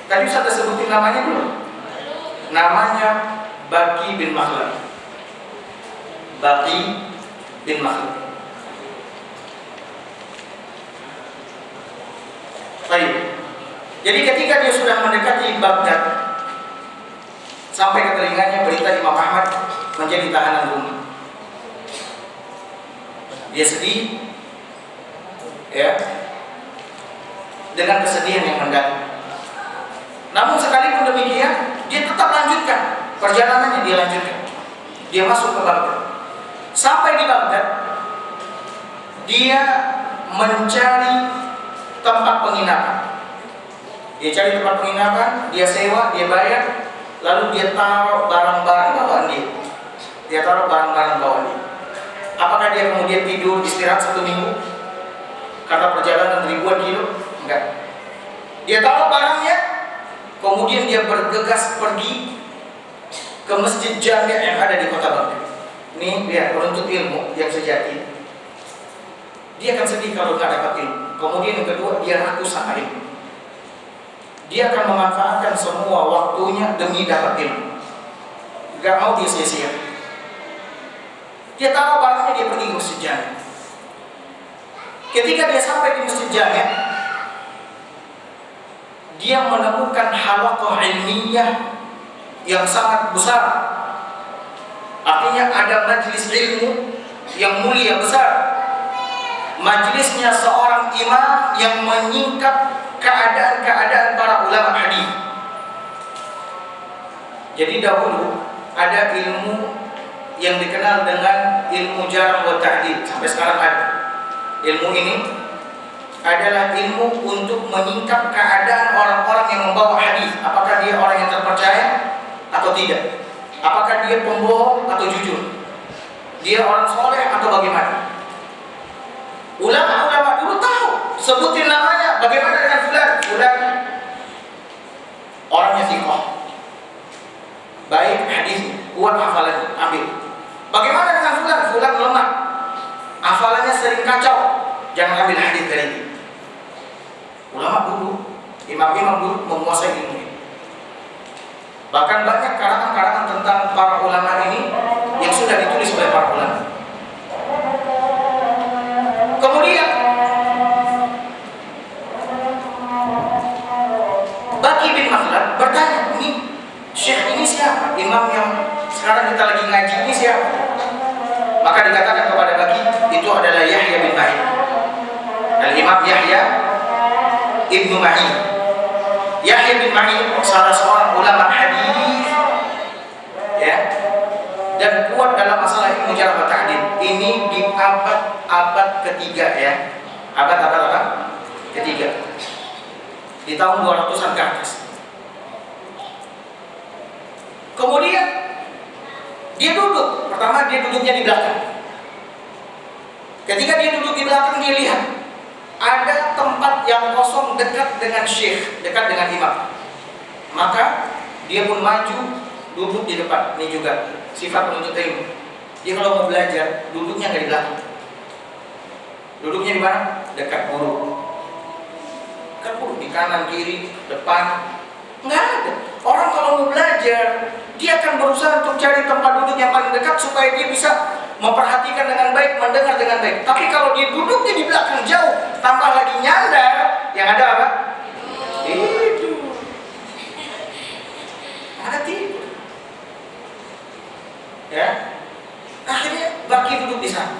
Tadi Ustaz sebutin namanya belum? Namanya Baqi bin Makhlad. Baqi bin Makhlad. Baik. Jadi ketika dia sudah mendekati Baghdad, sampai ke telinganya berita Imam Ahmad menjadi tahanan rumah. Dia sedih, ya, dengan kesedihan yang mendalam. Namun sekalipun demikian, dia tetap lanjutkan perjalanannya, dia lanjutkan. Dia masuk ke Baghdad. Sampai di Baghdad, dia mencari tempat penginapan. Dia cari tempat penginapan, dia sewa, dia bayar, lalu dia taruh barang-barang bawaan dia. Dia taruh barang-barang bawaan dia. Apakah dia kemudian tidur istirahat 1 minggu? Karena perjalanan ribuan kilo? Enggak. Dia taruh barangnya, kemudian dia bergegas pergi ke Masjid Jami' yang ada di kota Baghdad. Ini lihat penuntut ilmu yang sejati. Dia akan sedih kalau nggak dapat ilmu. Kemudian yang kedua, dia ragu sama ilmu. Dia akan memanfaatkan semua waktunya demi dapat ilmu. Gak mau dia sia-sia. Dia taruh barangnya, dia pergi ke Masjid Jami'. Ketika dia sampai di Masjid Jami', dia menemukan halaqah ilmiah yang sangat besar. Artinya ada majelis ilmu yang mulia besar. Majelisnya seorang imam yang menyingkap keadaan-keadaan para ulama hadis. Jadi dahulu ada ilmu yang dikenal dengan ilmu jarh wa ta'dil, sampai sekarang ada. Ilmu ini adalah ilmu untuk menyingkap keadaan orang-orang yang membawa hadis. Apakah dia orang yang terpercaya atau tidak? Apakah dia pembohong atau jujur? Dia orang soleh atau bagaimana? Ulama-ulama dulu tahu, sebutin namanya, bagaimana dengan fulan? Fulan orangnya thiqah, baik hadis, kuat hafalannya, ambil. Bagaimana dengan fulan? Fulan lemah, hafalannya sering kacau, jangan ambil hadis dari dia. Ulama dulu, imam-imam dulu menguasai ilmu ini. Bahkan banyak karangan-karangan tentang para ulama ini yang sudah ditulis oleh para ulama. Kemudian Baqi bin Makhlad bertanya, ini syekh ini siapa? Imam yang sekarang kita lagi ngaji ini siapa? Maka dikatakan kepada Baqi, itu adalah Yahya bin Ma'in. Al-Imam Yahya Ibnu Ma'in. Yahya bin Ma'in salah seorang ulama hadis, ya, dan kuat dalam masalah ilmu jarh wa ta'dil. Ini di abad ketiga, ya. Abad apa? Ketiga. Di tahun 200-an ke atas. Kemudian dia duduk. Pertama dia duduknya di belakang. Ketika dia duduk di belakang, dia lihat ada tempat yang kosong dekat dengan syekh, dekat dengan imam. Maka dia pun maju duduk di depan. Ini juga sifat penuntut ilmu. Dia kalau mau belajar, duduknya nggak di belakang. Duduknya di mana? Dekat guru. Dekat guru, di kanan, kiri, depan. Nggak ada. Orang kalau mau belajar, Dia akan berusaha untuk cari tempat duduk yang paling dekat supaya dia bisa memperhatikan dengan baik, mendengar dengan baik. Tapi kalau dia duduknya di belakang jauh, tambah lagi nyandar, yang ada apa? Tidur. Ada tidur. Ya. Akhirnya bagi duduk di sana.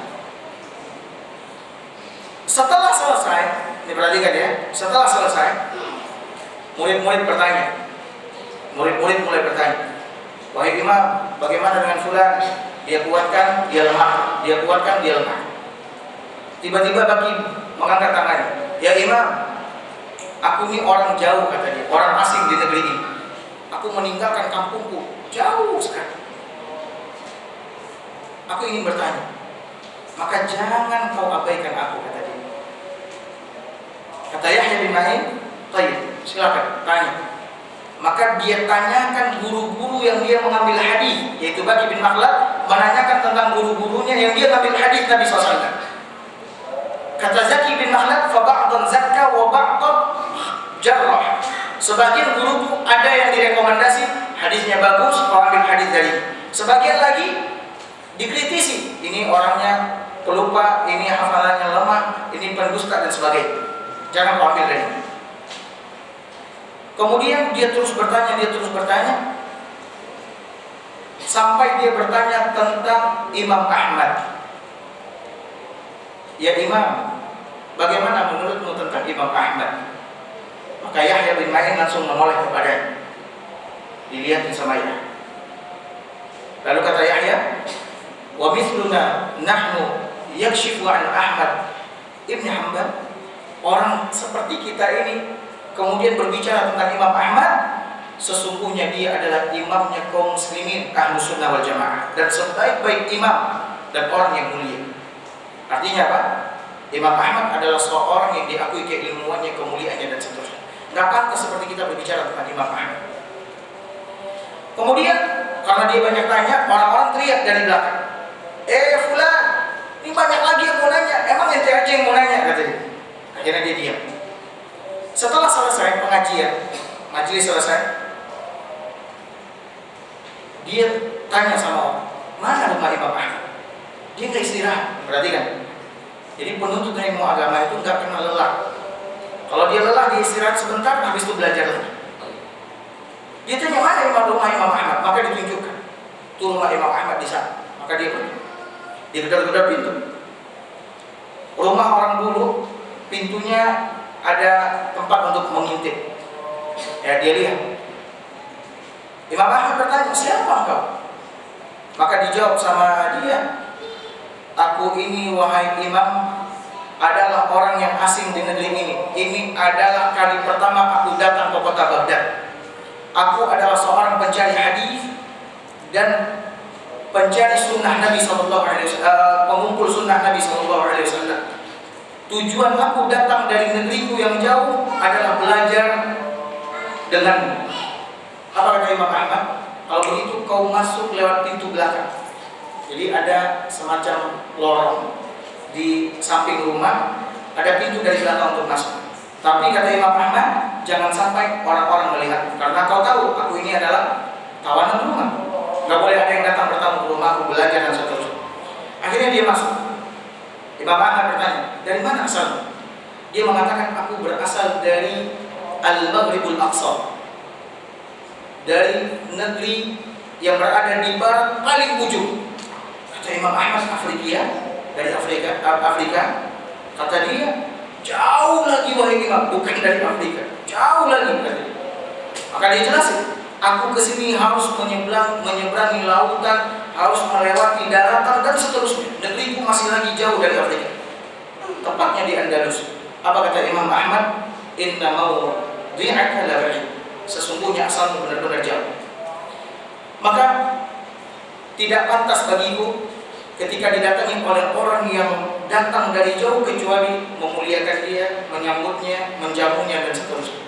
Setelah selesai, ini perhatikan ya, setelah selesai, murid-murid bertanya. Murid-murid mulai bertanya, wahai imam, bagaimana dengan fulan? Dia kuatkan, dia lemah. Dia kuatkan, dia lemah. Tiba-tiba bagi mengangkat tangannya, ya imam, aku ini orang jauh katanya, orang asing di negeri ini. Aku meninggalkan kampungku jauh sekali. Aku ingin bertanya, maka jangan kau abaikan aku, kata dia. Kata Yahya bin Ma'in, baik, silakan tanya. Maka dia tanyakan guru-guru yang dia mengambil hadis, yaitu Baqi bin Makhlad, menanyakan tentang guru-gurunya yang dia ambil hadis Nabi SAW. Kata Zaki bin Makhlad, fa ba'dhan zakka wa ba'dhan jarrah. Sebagian guruku ada yang direkomendasi hadisnya bagus, kau ambil hadis dari. Sebagian lagi dikritisi, ini orangnya pelupa, ini hafalannya lemah, ini pendusta dan sebagainya. Jangan kau ambil dari. Kemudian dia terus bertanya, sampai dia bertanya tentang Imam Ahmad. Ya imam, bagaimana menurutmu tentang Imam Ahmad? Maka Yahya bin Ma'in langsung menoleh kepadanya. Dilihat sama Yahya. Lalu kata Yahya, wa mithluna nahnu yakshifu an Ahmad ibn Hanbal. Orang seperti kita ini kemudian berbicara tentang Imam Ahmad, sesungguhnya dia adalah imamnya kaum muslimin Ahlus Sunnah wal Jamaah dan sebaik-baik imam dan orang yang mulia. Artinya apa? Imam Ahmad adalah seorang yang diakui keilmuannya, kemuliaannya dan seterusnya. Nggak pantas seperti kita berbicara tentang Imam Ahmad. Kemudian karena dia banyak tanya, orang-orang teriak dari belakang, fulan, ini banyak lagi yang mau nanya. Emang ente aja yang mau nanya, katanya. Akhirnya dia diam. Setelah selesai pengajian, majelis selesai, dia tanya sama orang, mana rumah Imam Ahmad? Dia nggak istirahat, perhatikan. Jadi penuntut ilmu agama itu nggak kenal lelah. Kalau dia lelah, dia istirahat sebentar, habis itu belajar lagi. Dia tanya mana rumah Imam Ahmad, maka ditunjukkan. Itu rumah Imam Ahmad di sana. Maka dia pergi. Dia gedor-gedor pintu. Rumah orang dulu, pintunya ada tempat untuk mengintip. Ya, dia lihat. Imam Ahmad bertanya, siapa engkau? Maka dijawab sama dia, aku ini wahai imam adalah orang yang asing di negeri ini. Ini adalah kali pertama aku datang ke kota Baghdad. Aku adalah seorang pencari hadis dan pencari sunnah Nabi SAW, pengumpul sunnah Nabi SAW. Tujuan aku datang dari negeriku yang jauh adalah belajar denganmu. Apa kata Imam Ahmad? Kalau begitu kau masuk lewat pintu belakang. Jadi ada semacam lorong di samping rumah, ada pintu dari belakang untuk masuk. Tapi kata Imam Ahmad, jangan sampai orang-orang melihat, karena kau tahu aku ini adalah tawanan rumah. Gak boleh ada yang datang bertamu ke rumah aku, belajar dan seterusnya. Akhirnya dia masuk. Imam Ahmad bertanya, dari mana asalmu? Dia mengatakan, aku berasal dari Al-Maghribul Aqsa, dari negeri yang berada di barat paling ujung. Kata Imam Ahmad, Afrika, dari Afrika. Kata dia, jauh lagi wahai imam, bukan dari Afrika, jauh lagi. Maka dia jelasin, aku kesini harus menyeberangi lautan, harus melewati daratan dan seterusnya. Negeriku masih lagi jauh dari Afrika, tepatnya di Andalus. Apa kata Imam Ahmad? Inna mawdi'aka la ba'id, sesungguhnya asalmu benar-benar jauh. Maka tidak pantas bagiku ketika didatangi oleh orang yang datang dari jauh kecuali memuliakan dia, menyambutnya, menjamunya dan seterusnya.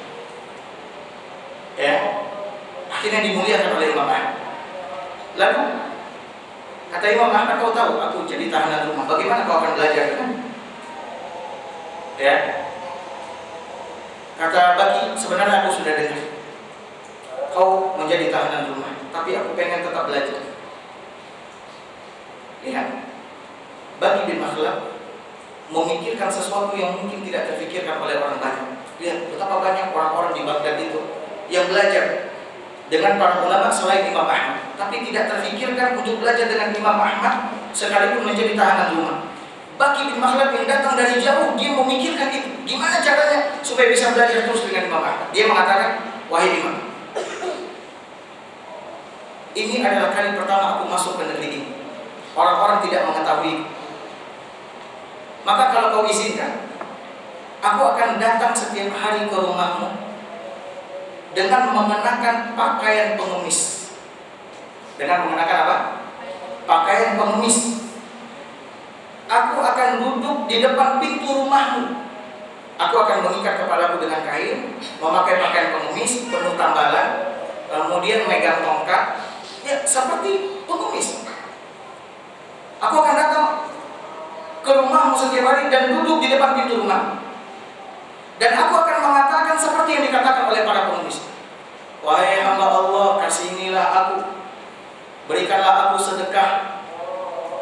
Ya, akhirnya dimuliakan oleh Imam Ahmad. Lalu kata Imam Ahmad, kau tahu aku jadi tahanan rumah, bagaimana kau akan belajar dengan? Ya, kata Baqi, sebenarnya aku sudah dengar kau menjadi tahanan rumah, tapi aku pengen tetap belajar. Lihat, bagi bin Makhlad memikirkan sesuatu yang mungkin tidak terfikirkan oleh orang banyak. Lihat betapa banyak orang-orang di Baghdad itu yang belajar dengan para ulama selain Imam Ahmad, tapi tidak terfikirkan untuk belajar dengan Imam Ahmad sekalipun menjadi tahanan rumah. Bagi bin Makhlad yang datang dari jauh, dia memikirkan itu. Gimana caranya supaya bisa belajar terus dengan Imam Ahmad? Dia mengatakan, wahai Imam, ini adalah kali pertama aku masuk ke negeri ini. Orang-orang tidak mengetahui. Maka kalau kau izinkan, aku akan datang setiap hari ke rumahmu dengan mengenakan pakaian pengemis. Dengan mengenakan apa? Pakaian pengemis. Aku akan duduk di depan pintu rumahmu. Aku akan mengikat kepalaku dengan kain, memakai pakaian pengemis penuh tambalan, kemudian megang tongkat, ya seperti pengemis. Aku akan datang ke rumahmu setiap hari dan duduk di depan pintu rumah. Dan aku akan mengatakan seperti yang dikatakan oleh para pengemis. Wahai hamba Allah, kasihinilah aku, berikanlah aku sedekah,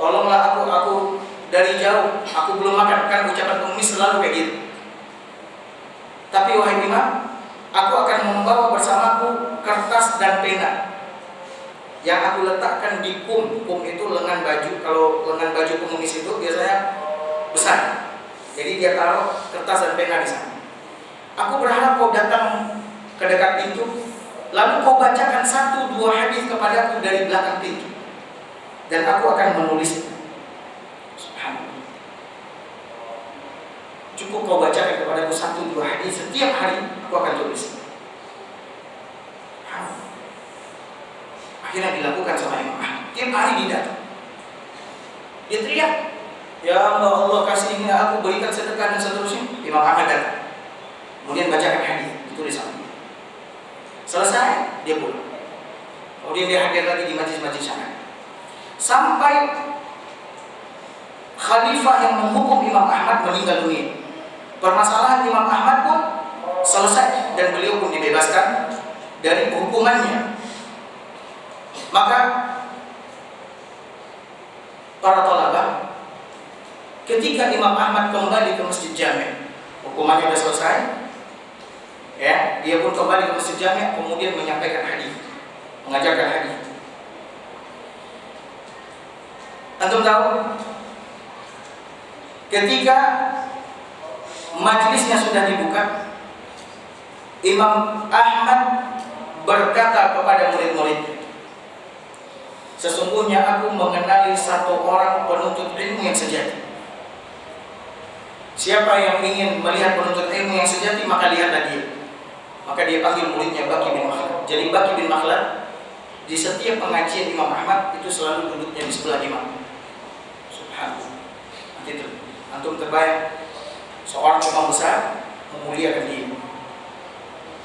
tolonglah aku dari jauh, aku belum makan. Kan ucapan pengemis selalu kayak gitu. Tapi wahai Imam, aku akan membawa bersamaku kertas dan pena yang aku letakkan di kum. Kum itu lengan baju. Kalau lengan baju pengemis itu biasanya besar, jadi dia taruh kertas dan pena di sana. Aku berharap kau datang ke dekat pintu, lalu kau bacakan 1-2 hadis kepadaku dari belakang pintu, dan aku akan menulisnya. Subhanallah. Cukup kau bacakan kepadaku 1-2 hadis setiap hari, aku akan tulis. Akhirnya dilakukan sama Imam Ahmad. Tiap hari dia datang, dia teriak, ya Allah, kasih ini aku, berikan sedekah dan seterusnya. Imam Ahmad datang, kemudian bacakan hadis, ditulis sama dia. Selesai, dia pulang. Kemudian dia hadir lagi di majlis-majlis sana. Sampai khalifah yang menghukum Imam Ahmad meninggal dunia. Permasalahan Imam Ahmad pun selesai dan beliau pun dibebaskan dari hukumannya. Maka para thalabah, ketika Imam Ahmad kembali ke Masjid Jami', hukumannya sudah selesai, ya, dia pun kembali ke Masjid Jami', kemudian menyampaikan hadis, mengajarkan hadis. Antum tahu, ketika majlisnya sudah dibuka, Imam Ahmad berkata kepada murid-muridnya, sesungguhnya aku mengenali satu orang penuntut ilmu yang sejati. Siapa yang ingin melihat penuntut ilmu yang sejati, maka lihatlah dia. Maka dia panggil muridnya Baqi bin Makhlad. Jadi Baqi bin Makhlad di setiap pengajian Imam Ahmad itu selalu duduknya di sebelah imam. Subhanallah. Nanti itu, antum terbayang seorang imam besar memuliakan dia.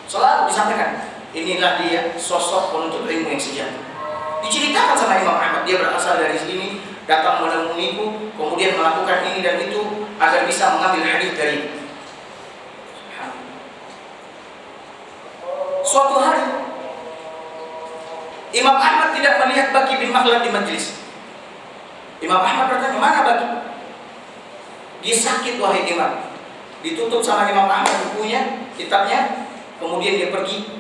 Selalu disampaikan, inilah dia sosok penuntut ilmu yang sejati. Diceritakan sama Imam Ahmad, dia berasal dari sini, datang menemuiku, kemudian melakukan ini dan itu agar bisa mengambil hadis dari. Suatu hari Imam Ahmad tidak melihat Baqi bin Makhlad di majlis. Imam Ahmad bertanya, mana Baqi? Dia sakit wahai Imam. Ditutup sama Imam Ahmad bukunya, kitabnya, kemudian dia pergi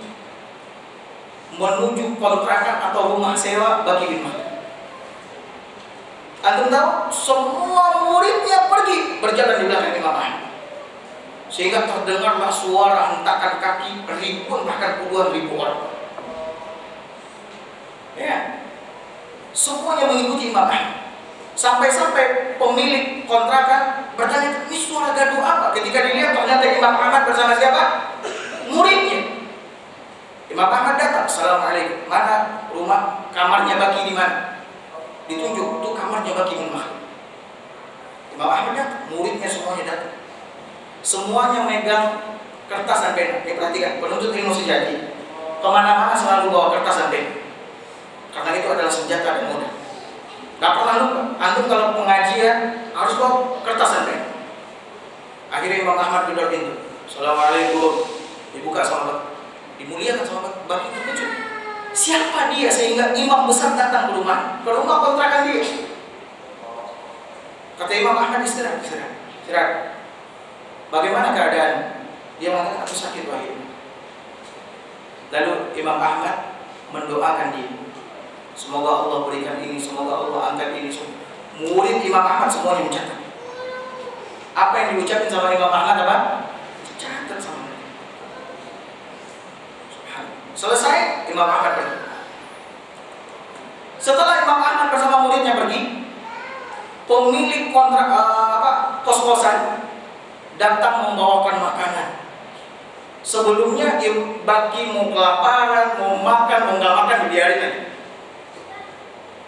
menuju kontrakan atau rumah sewa Baqi bin Makhlad. Antum tahu, semua muridnya pergi berjalan di belakang Imam Ahmad, sehingga terdengarlah suara hentakan kaki ribuan, bahkan puluhan ribu orang. Ya, semuanya mengikuti Imam Ahmad. Sampai-sampai pemilik kontrakan bertanya, ini suara gaduh apa? Ketika dilihat ternyata Imam Ahmad bersama siapa? Muridnya. Imam Ahmad datang, assalamualaikum, mana rumah kamarnya Baqi di mana? Ditunjuk, itu kamarnya Baqi bin Makhlad. Imam Ahmad datang, muridnya semuanya datang. Semuanya megang kertas dan pena. Perhatikan, penuntut ilmu sejati kemana-mana selalu bawa kertas dan pena, karena itu adalah senjata dan mudah. Gak pernah lupa, antum kalau pengajian harus bawa kertas dan pena. Akhirnya Imam Ahmad gedor pintu, assalamualaikum, dibuka sama Baqi, dimuliakan sama Baqi, itu kecil. Siapa dia sehingga imam besar datang ke rumah kontrakan dia? Kata Imam Ahmad, istirahat. Bagaimana keadaan? Dia mengatakan, aku sakit wahai. Lalu Imam Ahmad mendoakan dia, semoga Allah berikan ini, semoga Allah angkat ini. Murid Imam Ahmad semuanya mencatat. Apa yang diucapkan sama Imam Ahmad apa? Catat sama dia. Selesai, Imam Ahmad pergi. Setelah Imam Ahmad bersama muridnya pergi, pemilik kos-kosan datang membawakan makanan. Sebelumnya bagi mau kelaparan, mau makan, mau nggak makan dibiarin aja.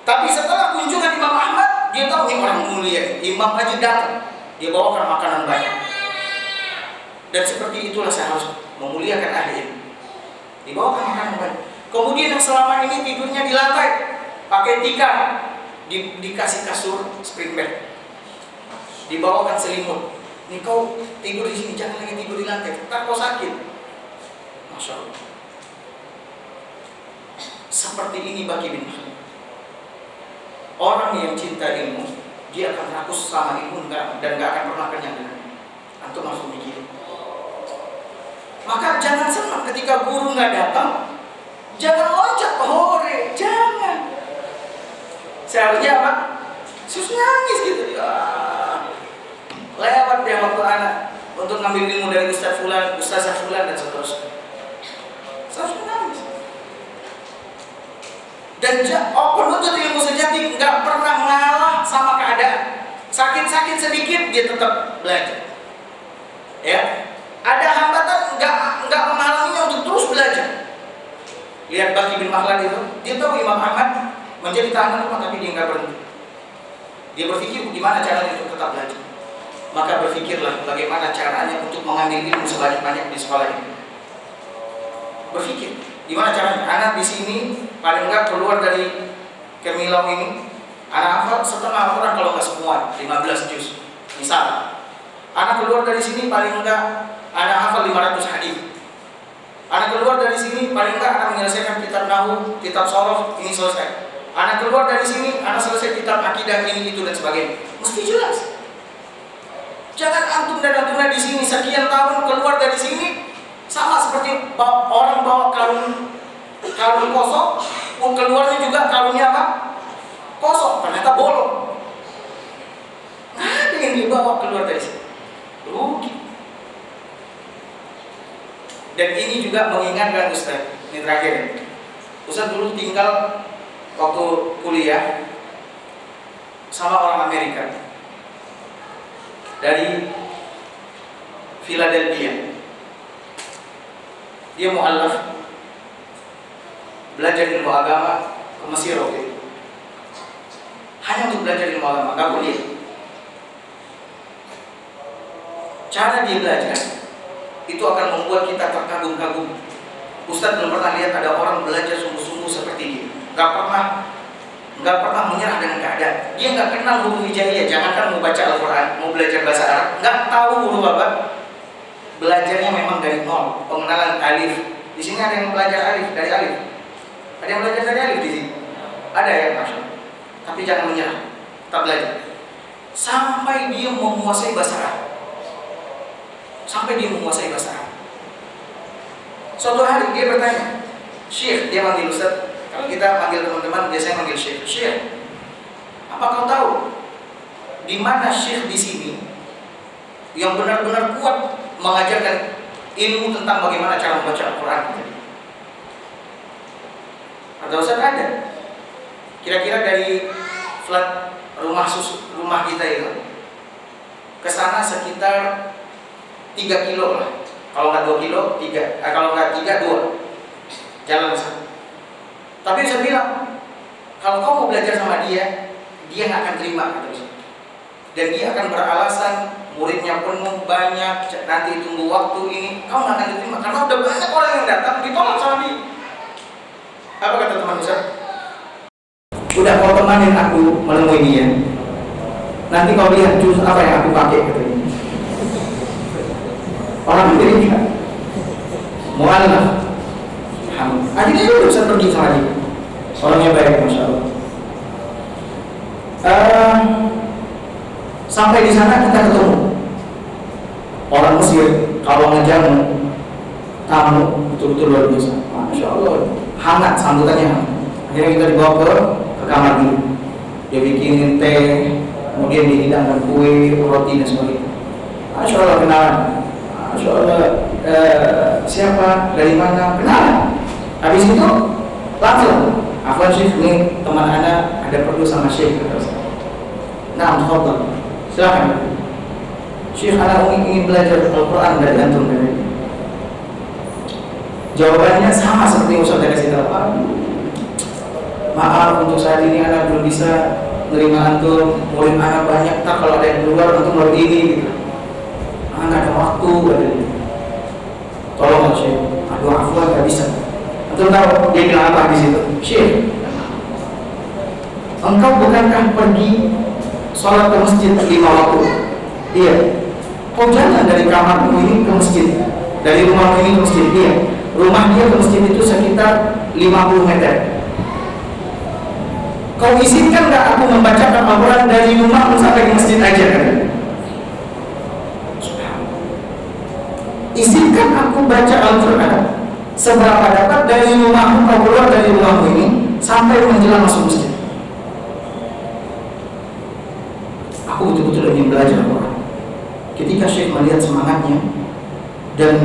Tapi setelah kunjungan Imam Ahmad, dia tahu ini orang mulia, imam aja datang, dia bawakan makanan banyak. Dan seperti itulah seharusnya memuliakan ahli ilmu. Dibawakan makanan banyak. Kemudian yang selama ini tidurnya di lantai, pakai tikar, dikasih kasur spring bed, dibawakan selimut. Nih kau tidur di sini, jangan lagi tidur di lantai, ntar kau sakit. Masya Allah. Seperti ini bagi bin Khalid. Orang yang cinta ilmu, dia akan rakus sama ilmu dan gak akan pernah kenyang dengannya. Antum harus mikir. Maka jangan senang ketika guru nggak datang, jangan loncat ke hore, jangan. Seharusnya apa? Sus nangis gitu. Lewat dia waktu anak untuk ngambil ilmu dari Ustazah Fulan dan seterusnya. Seharusnya nangis. Dan penuntut ilmu sejati nggak pernah ngalah sama keadaan. Sakit-sakit sedikit dia tetap belajar. Ya, ada hambatan nggak menghalanginya untuk terus belajar. Lihat Baqi bin Makhlad itu, dia tahu Imam Ahmad menjadi tahanan rumah tapi dia nggak berhenti. Dia berpikir gimana caranya untuk tetap belajar. Maka berpikirlah bagaimana caranya untuk mengambil ilmu sebanyak-banyak di sekolah ini. Berpikir gimana caranya. Anak di sini paling enggak keluar dari Kemilau ini, anak hafal setengah Al-Quran kalau nggak semua, 15 juz. Misal, anak keluar dari sini paling enggak anak hafal 500 hadis. Anak keluar dari sini paling enggak akan menyelesaikan kitab Nahwu, kitab Shoroh, ini selesai. Anak keluar dari sini, anak selesai kitab akidah ini itu dan sebagainya. Mesti jelas. Jangan antum dan antumnya di sini sekian tahun keluar dari sini sama seperti orang bawa karung kosong, keluarnya juga karungnya apa? Kosong, ternyata bolong. Nggak ada yang dibawa keluar dari sini. Rugi. Dan ini juga mengingatkan Ustaz, ini terakhir. Ustaz dulu tinggal waktu kuliah sama orang Amerika dari Philadelphia. Dia mu'allaf, belajar ilmu agama ke Mesir waktu itu. Hanya untuk belajar ilmu agama, nggak kuliah. Cara dia belajar itu akan membuat kita terkagum-kagum. Ustaz belum pernah lihat ada orang belajar sungguh-sungguh seperti dia. Nggak pernah menyerah dengan keadaan. Dia nggak kenal huruf hijaiyah. Jangankan mau baca Al-Quran, mau belajar bahasa Arab, nggak tahu huruf apa. Belajarnya memang dari nol. Pengenalan alif. Di sini ada yang belajar alif dari alif. Ada yang belajar dari alif di sini. Ada ya, Masya. Tapi jangan menyerah. Tetap belajar. Sampai dia menguasai bahasa Arab. Suatu hari dia bertanya, Syekh, dia manggil Ustaz. Kalau kita panggil teman-teman biasanya manggil Syekh. Syekh, apa kau tahu di mana Syekh di sini yang benar-benar kuat mengajarkan ilmu tentang bagaimana cara membaca Al-Quran? Ada Ustaz? Ada. Kira-kira dari flat rumah kita itu ke sana sekitar 3 kilo lah. Kalau nggak 2 kilo, 3. Kalau nggak 3, 2. Jalan ke sana. Tapi saya bilang, kalau kau mau belajar sama dia nggak akan terima, kata Ustaz. Dan dia akan beralasan muridnya penuh banyak, nanti tunggu waktu ini, kau nggak akan diterima karena udah banyak orang yang datang ditolak sama dia. Apa kata teman Ustaz? Udah kau temanin aku menemui dia. Nanti kau lihat juz apa yang aku pakai, katanya. Orang Amerika, mu'allaf. Subhanallah. Akhirnya dia bisa pergi sama dia. Orangnya baik, masya Allah. Sampai di sana kita ketemu orang Mesir. Kalau ngejamu tamu betul-betul luar biasa, masya Allah, hangat sambutannya. Akhirnya kita dibawa ke kamar dulu. Dia bikinin teh, kemudian dihidangkan kue, roti dan sebagainya. Masya Allah, kenalan. Masya Allah, siapa, dari mana, kenalan. Habis itu langsung, Afwan Syekh, ini teman Anda ada perlu sama Syekh. Nah, tafadhal, silakan. Syekh, Anda ingin belajar Al-Quran dari antum. Jawabannya sama seperti yang Ustaz kasih tahu. Maaf, untuk saat ini Anda belum bisa menerima antum. Murid Anda banyak, tak kalau ada yang keluar antum baru ini gitu. Anda ada waktu, katanya. Tolong Syekh, aduh Afwan nggak bisa. Antum tahu dia bilang apa di situ? Syekh, engkau bukankah pergi sholat ke masjid 5 waktu? Iya. Kau jalan dari kamarmu ini ke masjid, dari rumahmu ini ke masjid. Iya. Rumah dia ke masjid itu sekitar 50 meter. Kau izinkan nggak aku membacakan Al-Quran dari rumahmu sampai ke masjid aja? Izinkan aku baca Al-Quran seberapa dapat dari rumahmu, kau keluar dari rumahmu ini sampai menjelang masuk masjid. Aku betul-betul ingin belajar Al-Quran. Ketika Syekh melihat semangatnya dan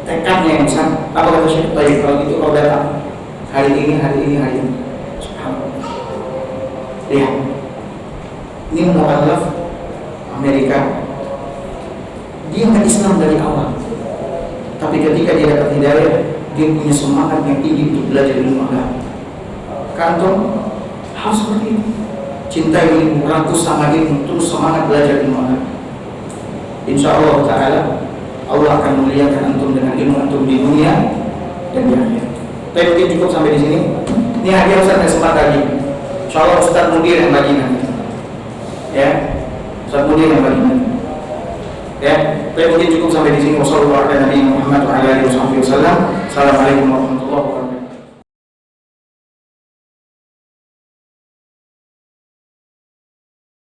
tekadnya yang besar, apa kata Syekh? Baik, kalau gitu kau datang hari ini. Subhanallah. Lihat, ini mu'alaf Amerika. Dia nggak Islam dari awal, tapi ketika dia dapat hidayah, dia punya semangat yang tinggi untuk belajar ilmu agama. Kantong harus seperti itu. Cintai ilmu, rakus sama ilmu, terus semangat belajar ilmu agama. Insya Allah Ta'ala Allah akan memuliakan antum dengan ilmu antum di dunia dan di akhirat. Tapi mungkin cukup sampai di sini. Ini hadiah Ustaz yang sempat lagi. Insya Allah Ustaz Mudir yang bagi nanti. Ya, Ustaz Mudir yang bagi nanti. Ya, tapi mungkin cukup sampai di sini. Wassalamualaikum warahmatullahi wabarakatuh.